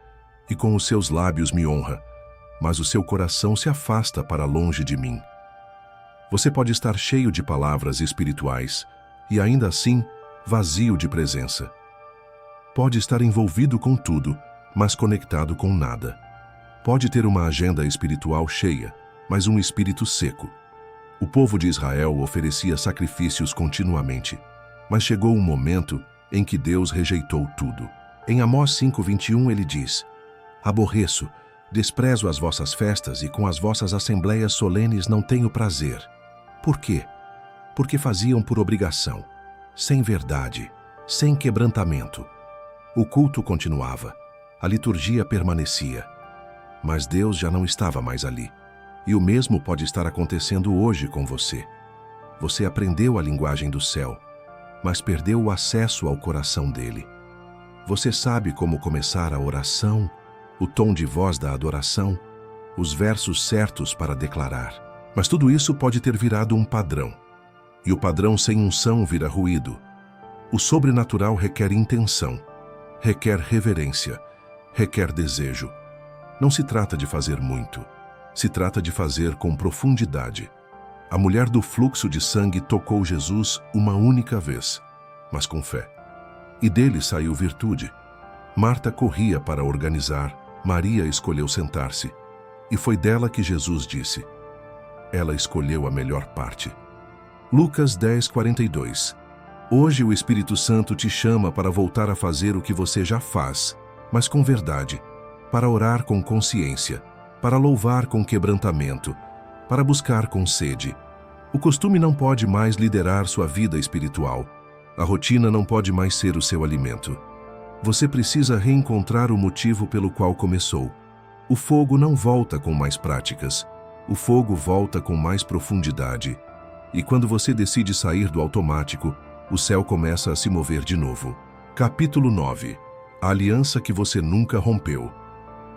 e com os seus lábios me honra, mas o seu coração se afasta para longe de mim. Você pode estar cheio de palavras espirituais e ainda assim vazio de presença. Pode estar envolvido com tudo, mas conectado com nada. Pode ter uma agenda espiritual cheia, mas um espírito seco. O povo de Israel oferecia sacrifícios continuamente, mas chegou um momento em que Deus rejeitou tudo. Em Amós 5:21 ele diz: Aborreço, desprezo as vossas festas e com as vossas assembleias solenes não tenho prazer. Por quê? Porque faziam por obrigação, sem verdade, sem quebrantamento. O culto continuava, a liturgia permanecia, mas Deus já não estava mais ali. E o mesmo pode estar acontecendo hoje com você. Você aprendeu a linguagem do céu, mas perdeu o acesso ao coração dele. Você sabe como começar a oração, o tom de voz da adoração, os versos certos para declarar. Mas tudo isso pode ter virado um padrão. E o padrão sem unção vira ruído. O sobrenatural requer intenção, requer reverência, requer desejo. Não se trata de fazer muito. Se trata de fazer com profundidade. A mulher do fluxo de sangue tocou Jesus uma única vez, mas com fé. E dele saiu virtude. Marta corria para organizar, Maria escolheu sentar-se. E foi dela que Jesus disse: Ela escolheu a melhor parte. Lucas 10:42. Hoje o Espírito Santo te chama para voltar a fazer o que você já faz, mas com verdade, para orar com consciência, para louvar com quebrantamento, para buscar com sede. O costume não pode mais liderar sua vida espiritual. A rotina não pode mais ser o seu alimento. Você precisa reencontrar o motivo pelo qual começou. O fogo não volta com mais práticas. O fogo volta com mais profundidade. E quando você decide sair do automático, o céu começa a se mover de novo. Capítulo 9. A aliança que você nunca rompeu.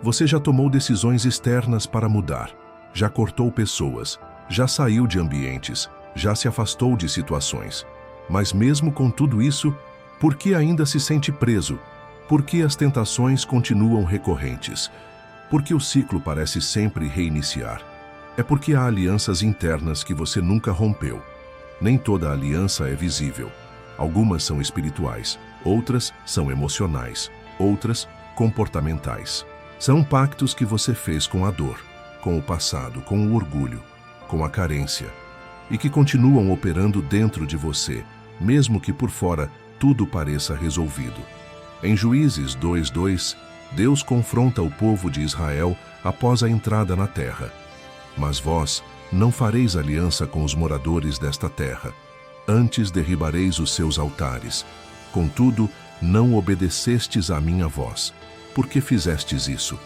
Você já tomou decisões externas para mudar, já cortou pessoas, já saiu de ambientes, já se afastou de situações. Mas mesmo com tudo isso, por que ainda se sente preso? Por que as tentações continuam recorrentes? Por que o ciclo parece sempre reiniciar? É porque há alianças internas que você nunca rompeu. Nem toda aliança é visível. Algumas são espirituais, outras são emocionais, outras comportamentais. São pactos que você fez com a dor, com o passado, com o orgulho, com a carência, e que continuam operando dentro de você, mesmo que por fora tudo pareça resolvido. Em Juízes 2:2, Deus confronta o povo de Israel após a entrada na terra. Mas vós não fareis aliança com os moradores desta terra, antes derribareis os seus altares. Contudo, não obedecestes à minha voz. Por que fizestes isso?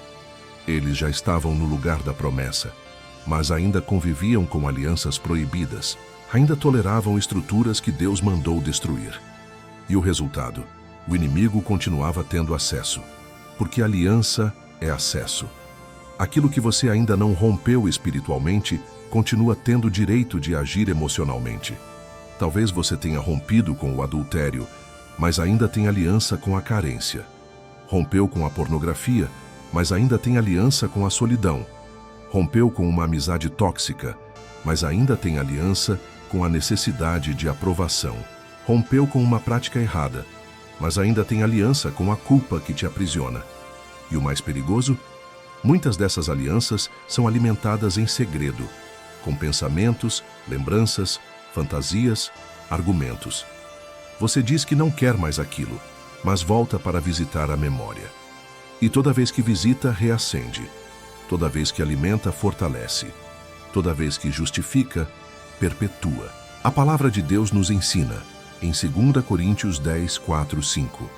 Eles já estavam no lugar da promessa, mas ainda conviviam com alianças proibidas, ainda toleravam estruturas que Deus mandou destruir. E o resultado? O inimigo continuava tendo acesso. Porque aliança é acesso. Aquilo que você ainda não rompeu espiritualmente continua tendo direito de agir emocionalmente. Talvez você tenha rompido com o adultério, mas ainda tem aliança com a carência. Rompeu com a pornografia, mas ainda tem aliança com a solidão. Rompeu com uma amizade tóxica, mas ainda tem aliança com a necessidade de aprovação. Rompeu com uma prática errada, mas ainda tem aliança com a culpa que te aprisiona. E o mais perigoso? Muitas dessas alianças são alimentadas em segredo, com pensamentos, lembranças, fantasias, argumentos. Você diz que não quer mais aquilo, mas volta para visitar a memória. E toda vez que visita, reacende. Toda vez que alimenta, fortalece. Toda vez que justifica, perpetua. A palavra de Deus nos ensina, em 2 Coríntios 10, 4, 5.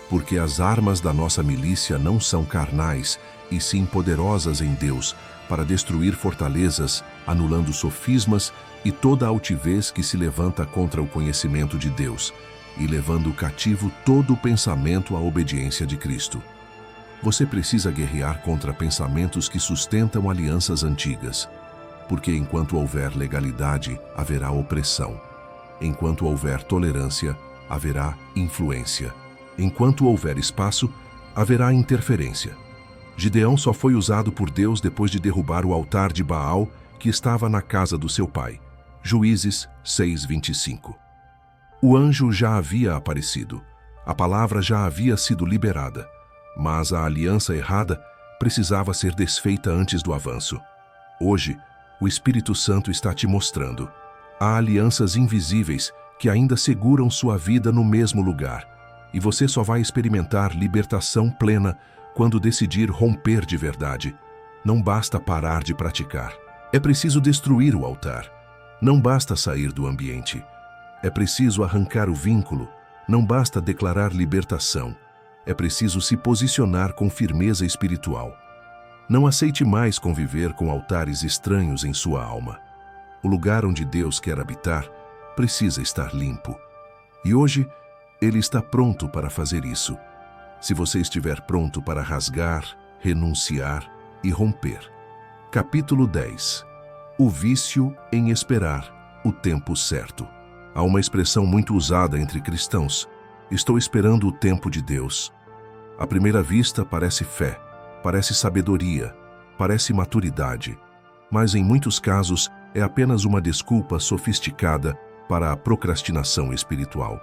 Porque as armas da nossa milícia não são carnais, e sim poderosas em Deus, para destruir fortalezas, anulando sofismas e toda altivez que se levanta contra o conhecimento de Deus, e levando cativo todo o pensamento à obediência de Cristo. Você precisa guerrear contra pensamentos que sustentam alianças antigas, porque enquanto houver legalidade, haverá opressão. Enquanto houver tolerância, haverá influência. Enquanto houver espaço, haverá interferência. Gideão só foi usado por Deus depois de derrubar o altar de Baal que estava na casa do seu pai. Juízes 6:25. O anjo já havia aparecido. A palavra já havia sido liberada. Mas a aliança errada precisava ser desfeita antes do avanço. Hoje, o Espírito Santo está te mostrando. Há alianças invisíveis que ainda seguram sua vida no mesmo lugar. E você só vai experimentar libertação plena quando decidir romper de verdade. Não basta parar de praticar. É preciso destruir o altar. Não basta sair do ambiente. É preciso arrancar o vínculo. Não basta declarar libertação. É preciso se posicionar com firmeza espiritual. Não aceite mais conviver com altares estranhos em sua alma. O lugar onde Deus quer habitar precisa estar limpo. E hoje, Ele está pronto para fazer isso. Se você estiver pronto para rasgar, renunciar e romper. Capítulo 10. O vício em esperar o tempo certo. Há uma expressão muito usada entre cristãos. Estou esperando o tempo de Deus. À primeira vista parece fé, parece sabedoria, parece maturidade. Mas em muitos casos é apenas uma desculpa sofisticada para a procrastinação espiritual.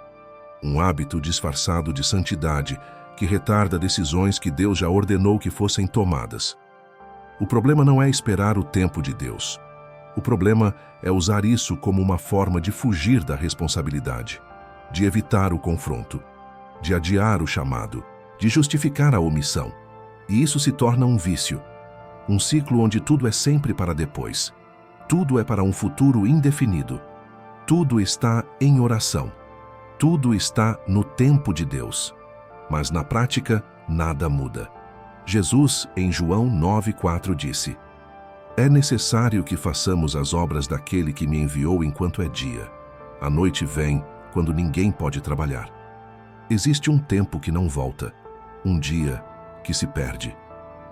Um hábito disfarçado de santidade que retarda decisões que Deus já ordenou que fossem tomadas. O problema não é esperar o tempo de Deus. O problema é usar isso como uma forma de fugir da responsabilidade, de evitar o confronto, de adiar o chamado, de justificar a omissão. E isso se torna um vício, um ciclo onde tudo é sempre para depois. Tudo é para um futuro indefinido. Tudo está em oração. Tudo está no tempo de Deus. Mas na prática, nada muda. Jesus, em João 9,4, disse: É necessário que façamos as obras daquele que me enviou enquanto é dia. A noite vem, quando ninguém pode trabalhar. Existe um tempo que não volta, um dia que se perde,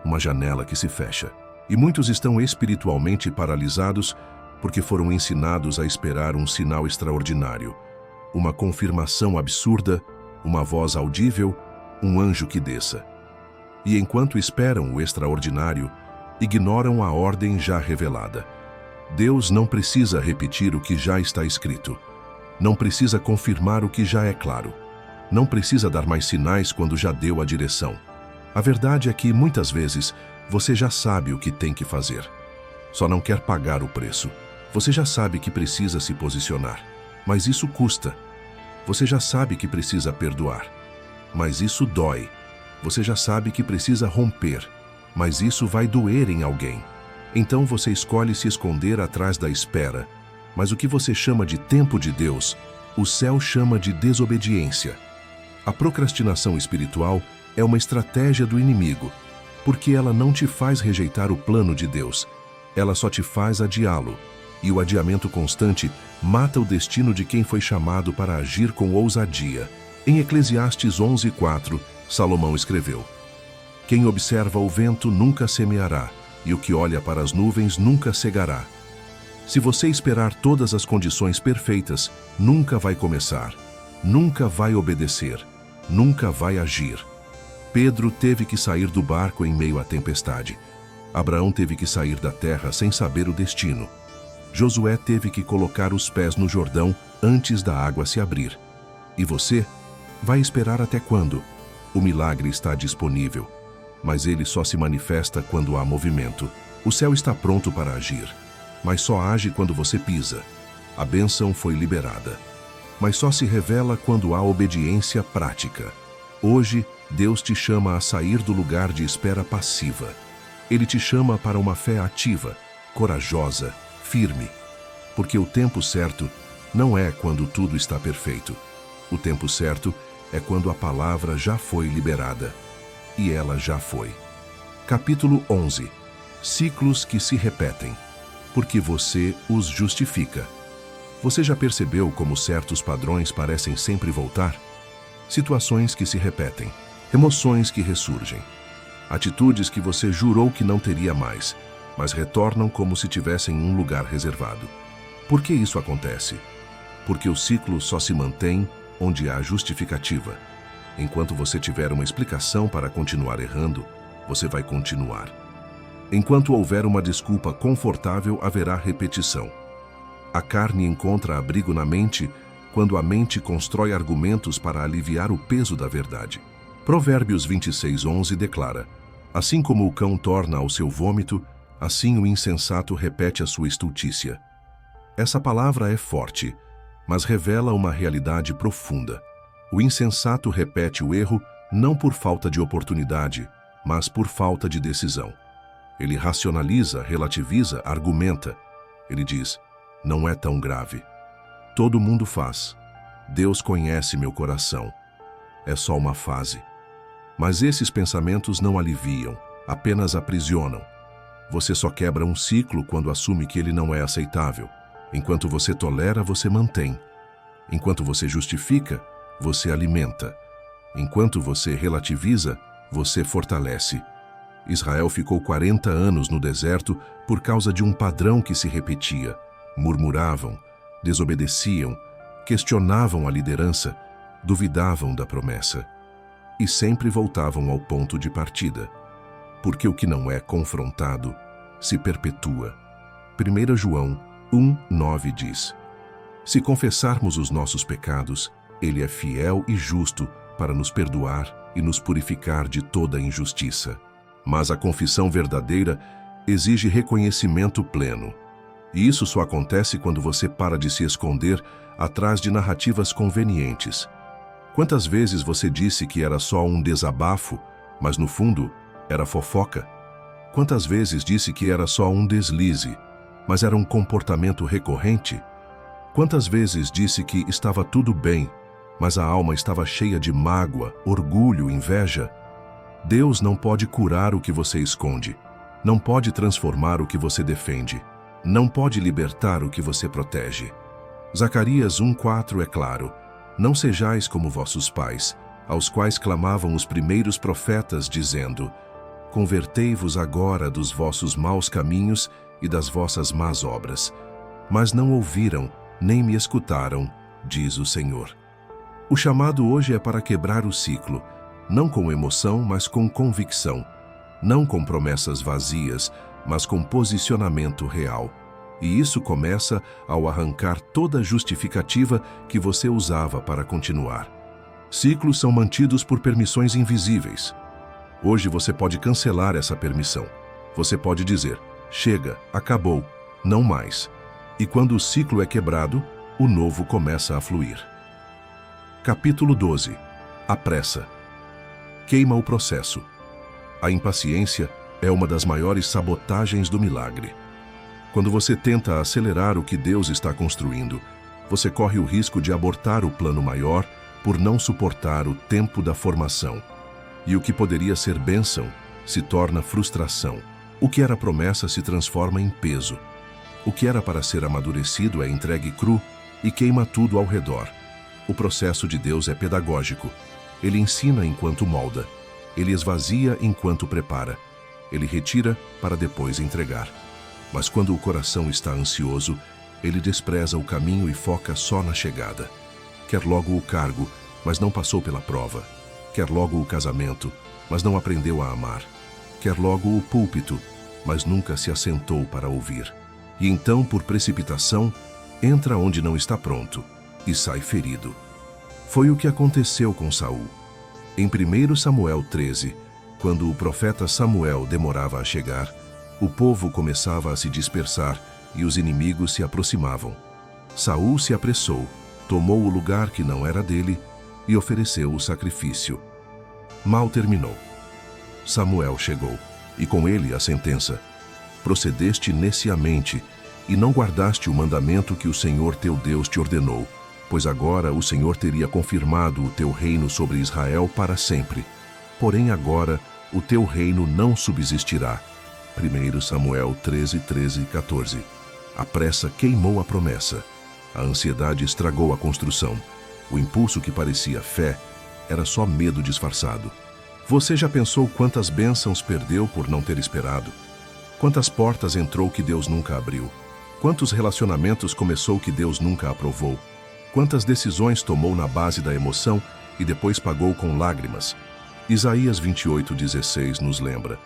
uma janela que se fecha. E muitos estão espiritualmente paralisados porque foram ensinados a esperar um sinal extraordinário, uma confirmação absurda, uma voz audível, um anjo que desça. E enquanto esperam o extraordinário, ignoram a ordem já revelada. Deus não precisa repetir o que já está escrito. Não precisa confirmar o que já é claro. Não precisa dar mais sinais quando já deu a direção. A verdade é que, muitas vezes, você já sabe o que tem que fazer. Só não quer pagar o preço. Você já sabe que precisa se posicionar, mas isso custa. Você já sabe que precisa perdoar, mas isso dói. Você já sabe que precisa romper, mas isso vai doer em alguém. Então você escolhe se esconder atrás da espera. Mas o que você chama de tempo de Deus, o céu chama de desobediência. A procrastinação espiritual é uma estratégia do inimigo, porque ela não te faz rejeitar o plano de Deus, ela só te faz adiá-lo. E o adiamento constante mata o destino de quem foi chamado para agir com ousadia. Em Eclesiastes 11:4, Salomão escreveu: Quem observa o vento nunca semeará, e o que olha para as nuvens nunca cegará. Se você esperar todas as condições perfeitas, nunca vai começar, nunca vai obedecer, nunca vai agir. Pedro teve que sair do barco em meio à tempestade. Abraão teve que sair da terra sem saber o destino. Josué teve que colocar os pés no Jordão antes da água se abrir. E você? Vai esperar até quando? O milagre está disponível, mas ele só se manifesta quando há movimento. O céu está pronto para agir, mas só age quando você pisa. A bênção foi liberada, mas só se revela quando há obediência prática. Hoje, Deus te chama a sair do lugar de espera passiva. Ele te chama para uma fé ativa, corajosa, firme. Porque o tempo certo não é quando tudo está perfeito. O tempo certo é quando a palavra já foi liberada. E ela já foi. Capítulo 11. Ciclos que se repetem. Porque você os justifica. Você já percebeu como certos padrões parecem sempre voltar? Situações que se repetem. Emoções que ressurgem. Atitudes que você jurou que não teria mais, mas retornam como se tivessem um lugar reservado. Por que isso acontece? Porque o ciclo só se mantém onde há justificativa. Enquanto você tiver uma explicação para continuar errando, você vai continuar. Enquanto houver uma desculpa confortável, haverá repetição. A carne encontra abrigo na mente quando a mente constrói argumentos para aliviar o peso da verdade. Provérbios 26:11 declara: Assim como o cão torna ao seu vômito, assim o insensato repete a sua estultícia. Essa palavra é forte, mas revela uma realidade profunda. O insensato repete o erro não por falta de oportunidade, mas por falta de decisão. Ele racionaliza, relativiza, argumenta. Ele diz: não é tão grave. Todo mundo faz. Deus conhece meu coração. É só uma fase. Mas esses pensamentos não aliviam, apenas aprisionam. Você só quebra um ciclo quando assume que ele não é aceitável. Enquanto você tolera, você mantém. Enquanto você justifica, você alimenta. Enquanto você relativiza, você fortalece. Israel ficou 40 anos no deserto por causa de um padrão que se repetia. Murmuravam, desobedeciam, questionavam a liderança, duvidavam da promessa. E sempre voltavam ao ponto de partida. Porque o que não é confrontado se perpetua. 1 João 1:9 diz: Se confessarmos os nossos pecados, Ele é fiel e justo para nos perdoar e nos purificar de toda injustiça. Mas a confissão verdadeira exige reconhecimento pleno. E isso só acontece quando você para de se esconder atrás de narrativas convenientes. Quantas vezes você disse que era só um desabafo, mas no fundo era fofoca? Quantas vezes disse que era só um deslize, mas era um comportamento recorrente? Quantas vezes disse que estava tudo bem, mas a alma estava cheia de mágoa, orgulho, inveja? Deus não pode curar o que você esconde, não pode transformar o que você defende, não pode libertar o que você protege. Zacarias 1:4 é claro: Não sejais como vossos pais, aos quais clamavam os primeiros profetas, dizendo: Convertei-vos agora dos vossos maus caminhos e das vossas más obras. Mas não ouviram, nem me escutaram, diz o Senhor. O chamado hoje é para quebrar o ciclo, não com emoção, mas com convicção. Não com promessas vazias, mas com posicionamento real. E isso começa ao arrancar toda a justificativa que você usava para continuar. Ciclos são mantidos por permissões invisíveis. Hoje você pode cancelar essa permissão. Você pode dizer: chega, acabou, não mais. E quando o ciclo é quebrado, o novo começa a fluir. Capítulo 12. A pressa. Queima o processo. A impaciência é uma das maiores sabotagens do milagre. Quando você tenta acelerar o que Deus está construindo, você corre o risco de abortar o plano maior por não suportar o tempo da formação. E o que poderia ser bênção se torna frustração. O que era promessa se transforma em peso. O que era para ser amadurecido é entregue cru e queima tudo ao redor. O processo de Deus é pedagógico. Ele ensina enquanto molda. Ele esvazia enquanto prepara. Ele retira para depois entregar. Mas quando o coração está ansioso, ele despreza o caminho e foca só na chegada. Quer logo o cargo, mas não passou pela prova. Quer logo o casamento, mas não aprendeu a amar. Quer logo o púlpito, mas nunca se assentou para ouvir. E então, por precipitação, entra onde não está pronto e sai ferido. Foi o que aconteceu com Saul. Em 1 Samuel 13, quando o profeta Samuel demorava a chegar, o povo começava a se dispersar e os inimigos se aproximavam. Saul se apressou, tomou o lugar que não era dele e ofereceu o sacrifício. Mal terminou. Samuel chegou, e com ele a sentença: procedeste neciamente, e não guardaste o mandamento que o Senhor teu Deus te ordenou, pois agora o Senhor teria confirmado o teu reino sobre Israel para sempre. Porém agora o teu reino não subsistirá. 1 Samuel 13, 13 e 14. A pressa queimou a promessa. A ansiedade estragou a construção. O impulso que parecia fé era só medo disfarçado. Você já pensou quantas bênçãos perdeu por não ter esperado? Quantas portas entrou que Deus nunca abriu? Quantos relacionamentos começou que Deus nunca aprovou? Quantas decisões tomou na base da emoção e depois pagou com lágrimas? Isaías 28:16 nos lembra: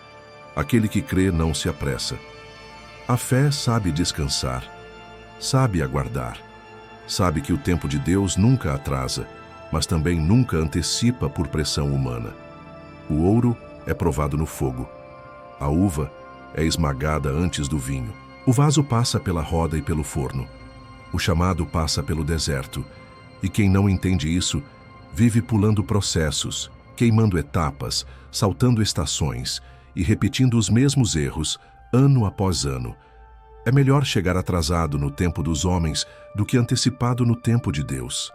aquele que crê não se apressa. A fé sabe descansar, sabe aguardar, sabe que o tempo de Deus nunca atrasa, mas também nunca antecipa por pressão humana. O ouro é provado no fogo. A uva é esmagada antes do vinho. O vaso passa pela roda e pelo forno. O chamado passa pelo deserto. E quem não entende isso, vive pulando processos, queimando etapas, saltando estações e repetindo os mesmos erros, ano após ano. É melhor chegar atrasado no tempo dos homens do que antecipado no tempo de Deus.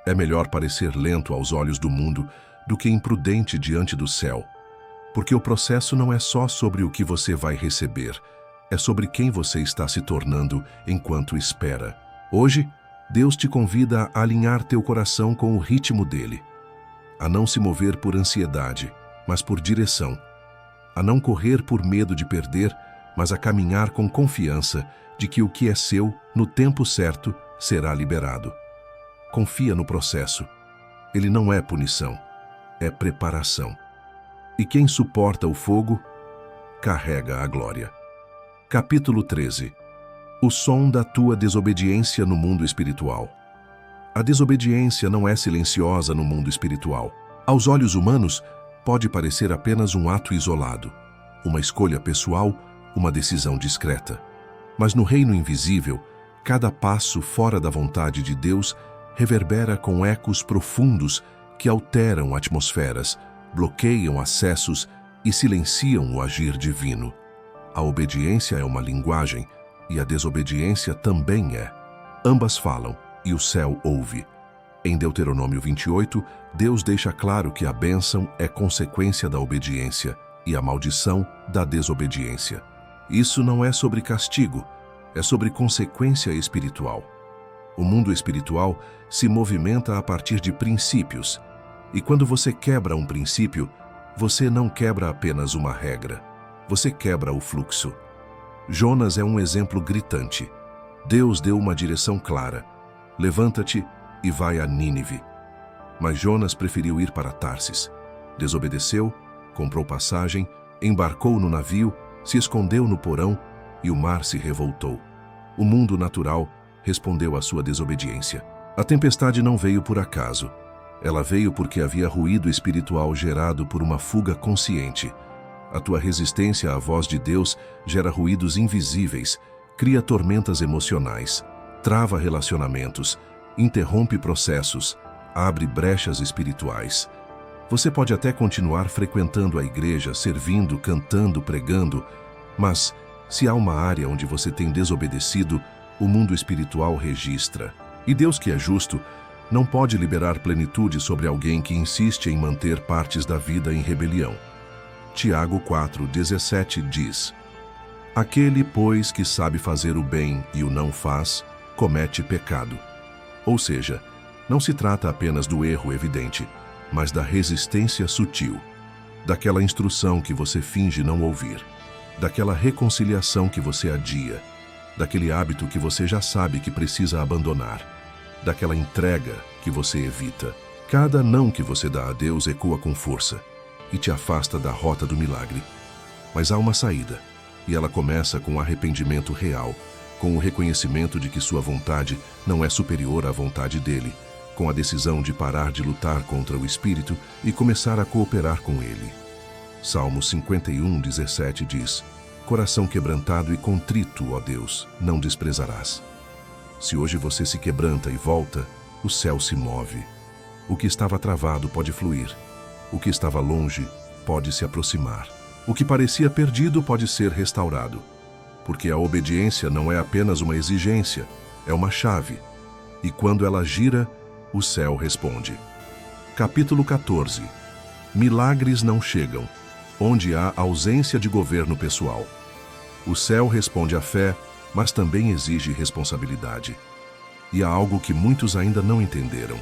É melhor parecer lento aos olhos do mundo do que imprudente diante do céu. Porque o processo não é só sobre o que você vai receber, é sobre quem você está se tornando enquanto espera. Hoje, Deus te convida a alinhar teu coração com o ritmo dele, a não se mover por ansiedade, mas por direção, a não correr por medo de perder, mas a caminhar com confiança de que o que é seu, no tempo certo, será liberado. Confia no processo. Ele não é punição, é preparação. E quem suporta o fogo, carrega a glória. Capítulo 13. O som da tua desobediência no mundo espiritual. A desobediência não é silenciosa no mundo espiritual. Aos olhos humanos, pode parecer apenas um ato isolado, uma escolha pessoal, uma decisão discreta. Mas no reino invisível, cada passo fora da vontade de Deus reverbera com ecos profundos que alteram atmosferas, bloqueiam acessos e silenciam o agir divino. A obediência é uma linguagem e a desobediência também é. Ambas falam e o céu ouve. Em Deuteronômio 28, Deus deixa claro que a bênção é consequência da obediência e a maldição da desobediência. Isso não é sobre castigo, é sobre consequência espiritual. O mundo espiritual se movimenta a partir de princípios. E quando você quebra um princípio, você não quebra apenas uma regra, você quebra o fluxo. Jonas é um exemplo gritante. Deus deu uma direção clara: levanta-te e vai a Nínive. Mas Jonas preferiu ir para Tarsis. Desobedeceu, comprou passagem, embarcou no navio, se escondeu no porão e o mar se revoltou. O mundo natural respondeu à sua desobediência. A tempestade não veio por acaso. Ela veio porque havia ruído espiritual gerado por uma fuga consciente. A tua resistência à voz de Deus gera ruídos invisíveis, cria tormentas emocionais, trava relacionamentos, interrompe processos, abre brechas espirituais. Você pode até continuar frequentando a igreja, servindo, cantando, pregando, mas se há uma área onde você tem desobedecido, o mundo espiritual registra. E Deus, que é justo, não pode liberar plenitude sobre alguém que insiste em manter partes da vida em rebelião. Tiago 4:17 diz: Aquele, pois, que sabe fazer o bem e o não faz, comete pecado. Ou seja, não se trata apenas do erro evidente, mas da resistência sutil, daquela instrução que você finge não ouvir, daquela reconciliação que você adia, daquele hábito que você já sabe que precisa abandonar, daquela entrega que você evita. Cada não que você dá a Deus ecoa com força e te afasta da rota do milagre. Mas há uma saída, e ela começa com o arrependimento real, com o reconhecimento de que sua vontade não é superior à vontade dele, com a decisão de parar de lutar contra o Espírito e começar a cooperar com ele. Salmo 51:17 diz: Coração quebrantado e contrito, ó Deus, não desprezarás. Se hoje você se quebranta e volta, o céu se move. O que estava travado pode fluir. O que estava longe pode se aproximar. O que parecia perdido pode ser restaurado. Porque a obediência não é apenas uma exigência, é uma chave. E quando ela gira, o céu responde. Capítulo 14. Milagres não chegam, onde há ausência de governo pessoal. O céu responde à fé, mas também exige responsabilidade. E há algo que muitos ainda não entenderam.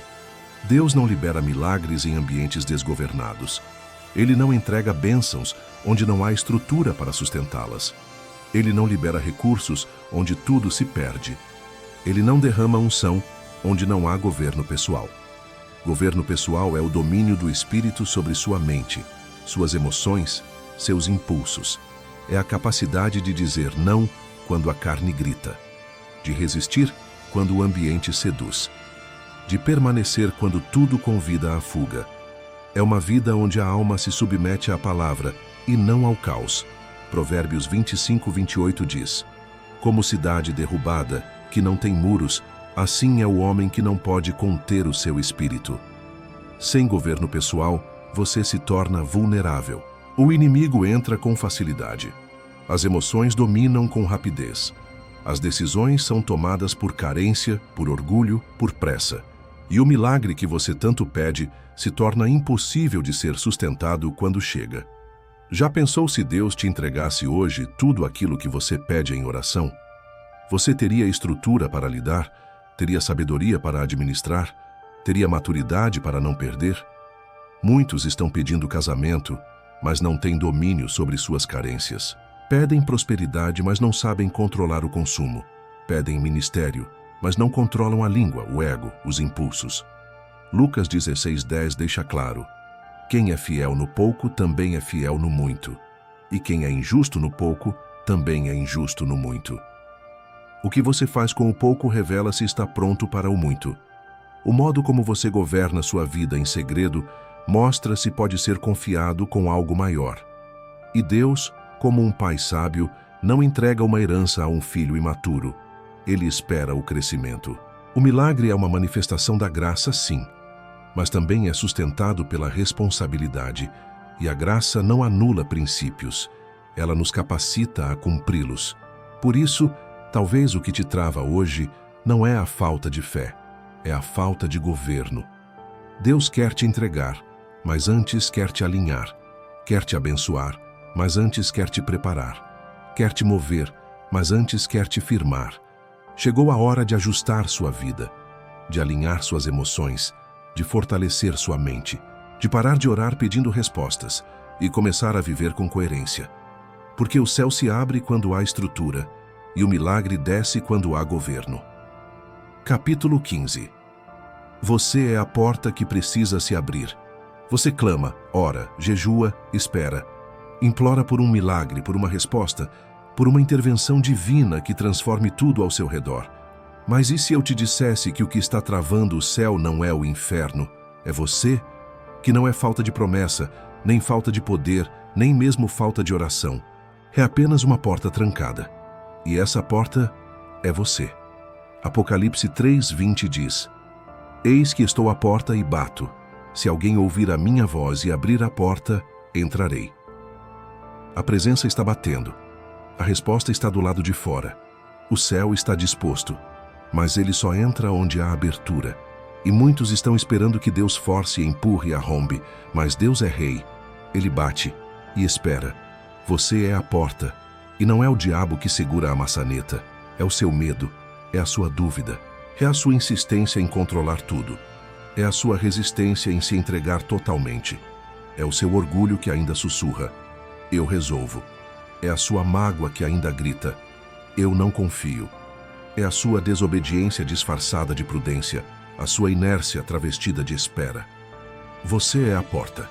Deus não libera milagres em ambientes desgovernados. Ele não entrega bênçãos onde não há estrutura para sustentá-las. Ele não libera recursos onde tudo se perde. Ele não derrama unção onde não há governo pessoal. Governo pessoal é o domínio do Espírito sobre sua mente, suas emoções, seus impulsos. É a capacidade de dizer não quando a carne grita, de resistir quando o ambiente seduz, de permanecer quando tudo convida à fuga. É uma vida onde a alma se submete à palavra e não ao caos. Provérbios 25:28 diz: Como cidade derrubada, que não tem muros, assim é o homem que não pode conter o seu espírito. Sem governo pessoal, você se torna vulnerável. O inimigo entra com facilidade. As emoções dominam com rapidez. As decisões são tomadas por carência, por orgulho, por pressa. E o milagre que você tanto pede se torna impossível de ser sustentado quando chega. Já pensou se Deus te entregasse hoje tudo aquilo que você pede em oração? Você teria estrutura para lidar? Teria sabedoria para administrar? Teria maturidade para não perder? Muitos estão pedindo casamento, mas não têm domínio sobre suas carências. Pedem prosperidade, mas não sabem controlar o consumo. Pedem ministério, mas não controlam a língua, o ego, os impulsos. Lucas 16:10 deixa claro: quem é fiel no pouco também é fiel no muito. E quem é injusto no pouco também é injusto no muito. O que você faz com o pouco revela se está pronto para o muito. O modo como você governa sua vida em segredo mostra se pode ser confiado com algo maior. E Deus, como um pai sábio, não entrega uma herança a um filho imaturo. Ele espera o crescimento. O milagre é uma manifestação da graça, sim, mas também é sustentado pela responsabilidade, e a graça não anula princípios, ela nos capacita a cumpri-los. Por isso, talvez o que te trava hoje não é a falta de fé, é a falta de governo. Deus quer te entregar, mas antes quer te alinhar, quer te abençoar, mas antes quer te preparar, quer te mover, mas antes quer te firmar. Chegou a hora de ajustar sua vida, de alinhar suas emoções, de fortalecer sua mente, de parar de orar pedindo respostas e começar a viver com coerência. Porque o céu se abre quando há estrutura e o milagre desce quando há governo. Capítulo 15. Você é a porta que precisa se abrir. Você clama, ora, jejua, espera. Implora por um milagre, por uma resposta, por uma intervenção divina que transforme tudo ao seu redor. Mas e se eu te dissesse que o que está travando o céu não é o inferno, é você? Que não é falta de promessa, nem falta de poder, nem mesmo falta de oração. É apenas uma porta trancada. E essa porta é você. Apocalipse 3:20 diz: Eis que estou à porta e bato. Se alguém ouvir a minha voz e abrir a porta, entrarei. A presença está batendo. A resposta está do lado de fora. O céu está disposto, mas ele só entra onde há abertura. E muitos estão esperando que Deus force, empurre e arrombe, mas Deus é rei. Ele bate e espera. Você é a porta. E não é o diabo que segura a maçaneta, é o seu medo, é a sua dúvida, é a sua insistência em controlar tudo, é a sua resistência em se entregar totalmente, é o seu orgulho que ainda sussurra: eu resolvo. É a sua mágoa que ainda grita: eu não confio. É a sua desobediência disfarçada de prudência, a sua inércia travestida de espera. Você é a porta,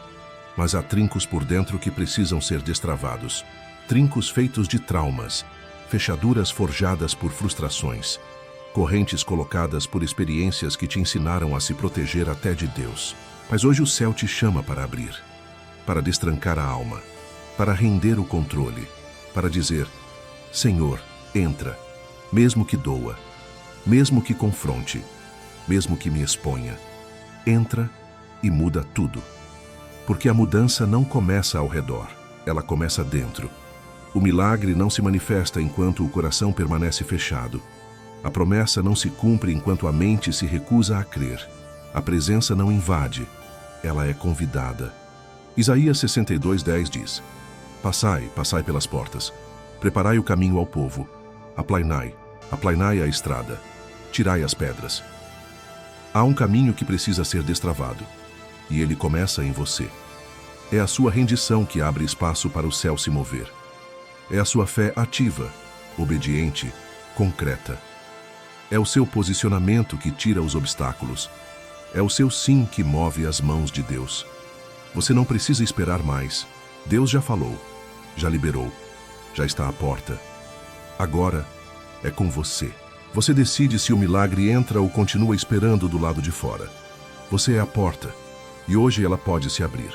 mas há trincos por dentro que precisam ser destravados. Trincos feitos de traumas, fechaduras forjadas por frustrações, correntes colocadas por experiências que te ensinaram a se proteger até de Deus. Mas hoje o céu te chama para abrir, para destrancar a alma, para render o controle, para dizer: Senhor, entra, mesmo que doa, mesmo que confronte, mesmo que me exponha. Entra e muda tudo. Porque a mudança não começa ao redor, ela começa dentro. O milagre não se manifesta enquanto o coração permanece fechado. A promessa não se cumpre enquanto a mente se recusa a crer. A presença não invade, ela é convidada. Isaías 62:10 diz: Passai, passai pelas portas, preparai o caminho ao povo, aplainai, aplainai a estrada, tirai as pedras. Há um caminho que precisa ser destravado, e ele começa em você. É a sua rendição que abre espaço para o céu se mover. É a sua fé ativa, obediente, concreta. É o seu posicionamento que tira os obstáculos. É o seu sim que move as mãos de Deus. Você não precisa esperar mais. Deus já falou, já liberou, já está à porta. Agora é com você. Você decide se o milagre entra ou continua esperando do lado de fora. Você é a porta, e hoje ela pode se abrir.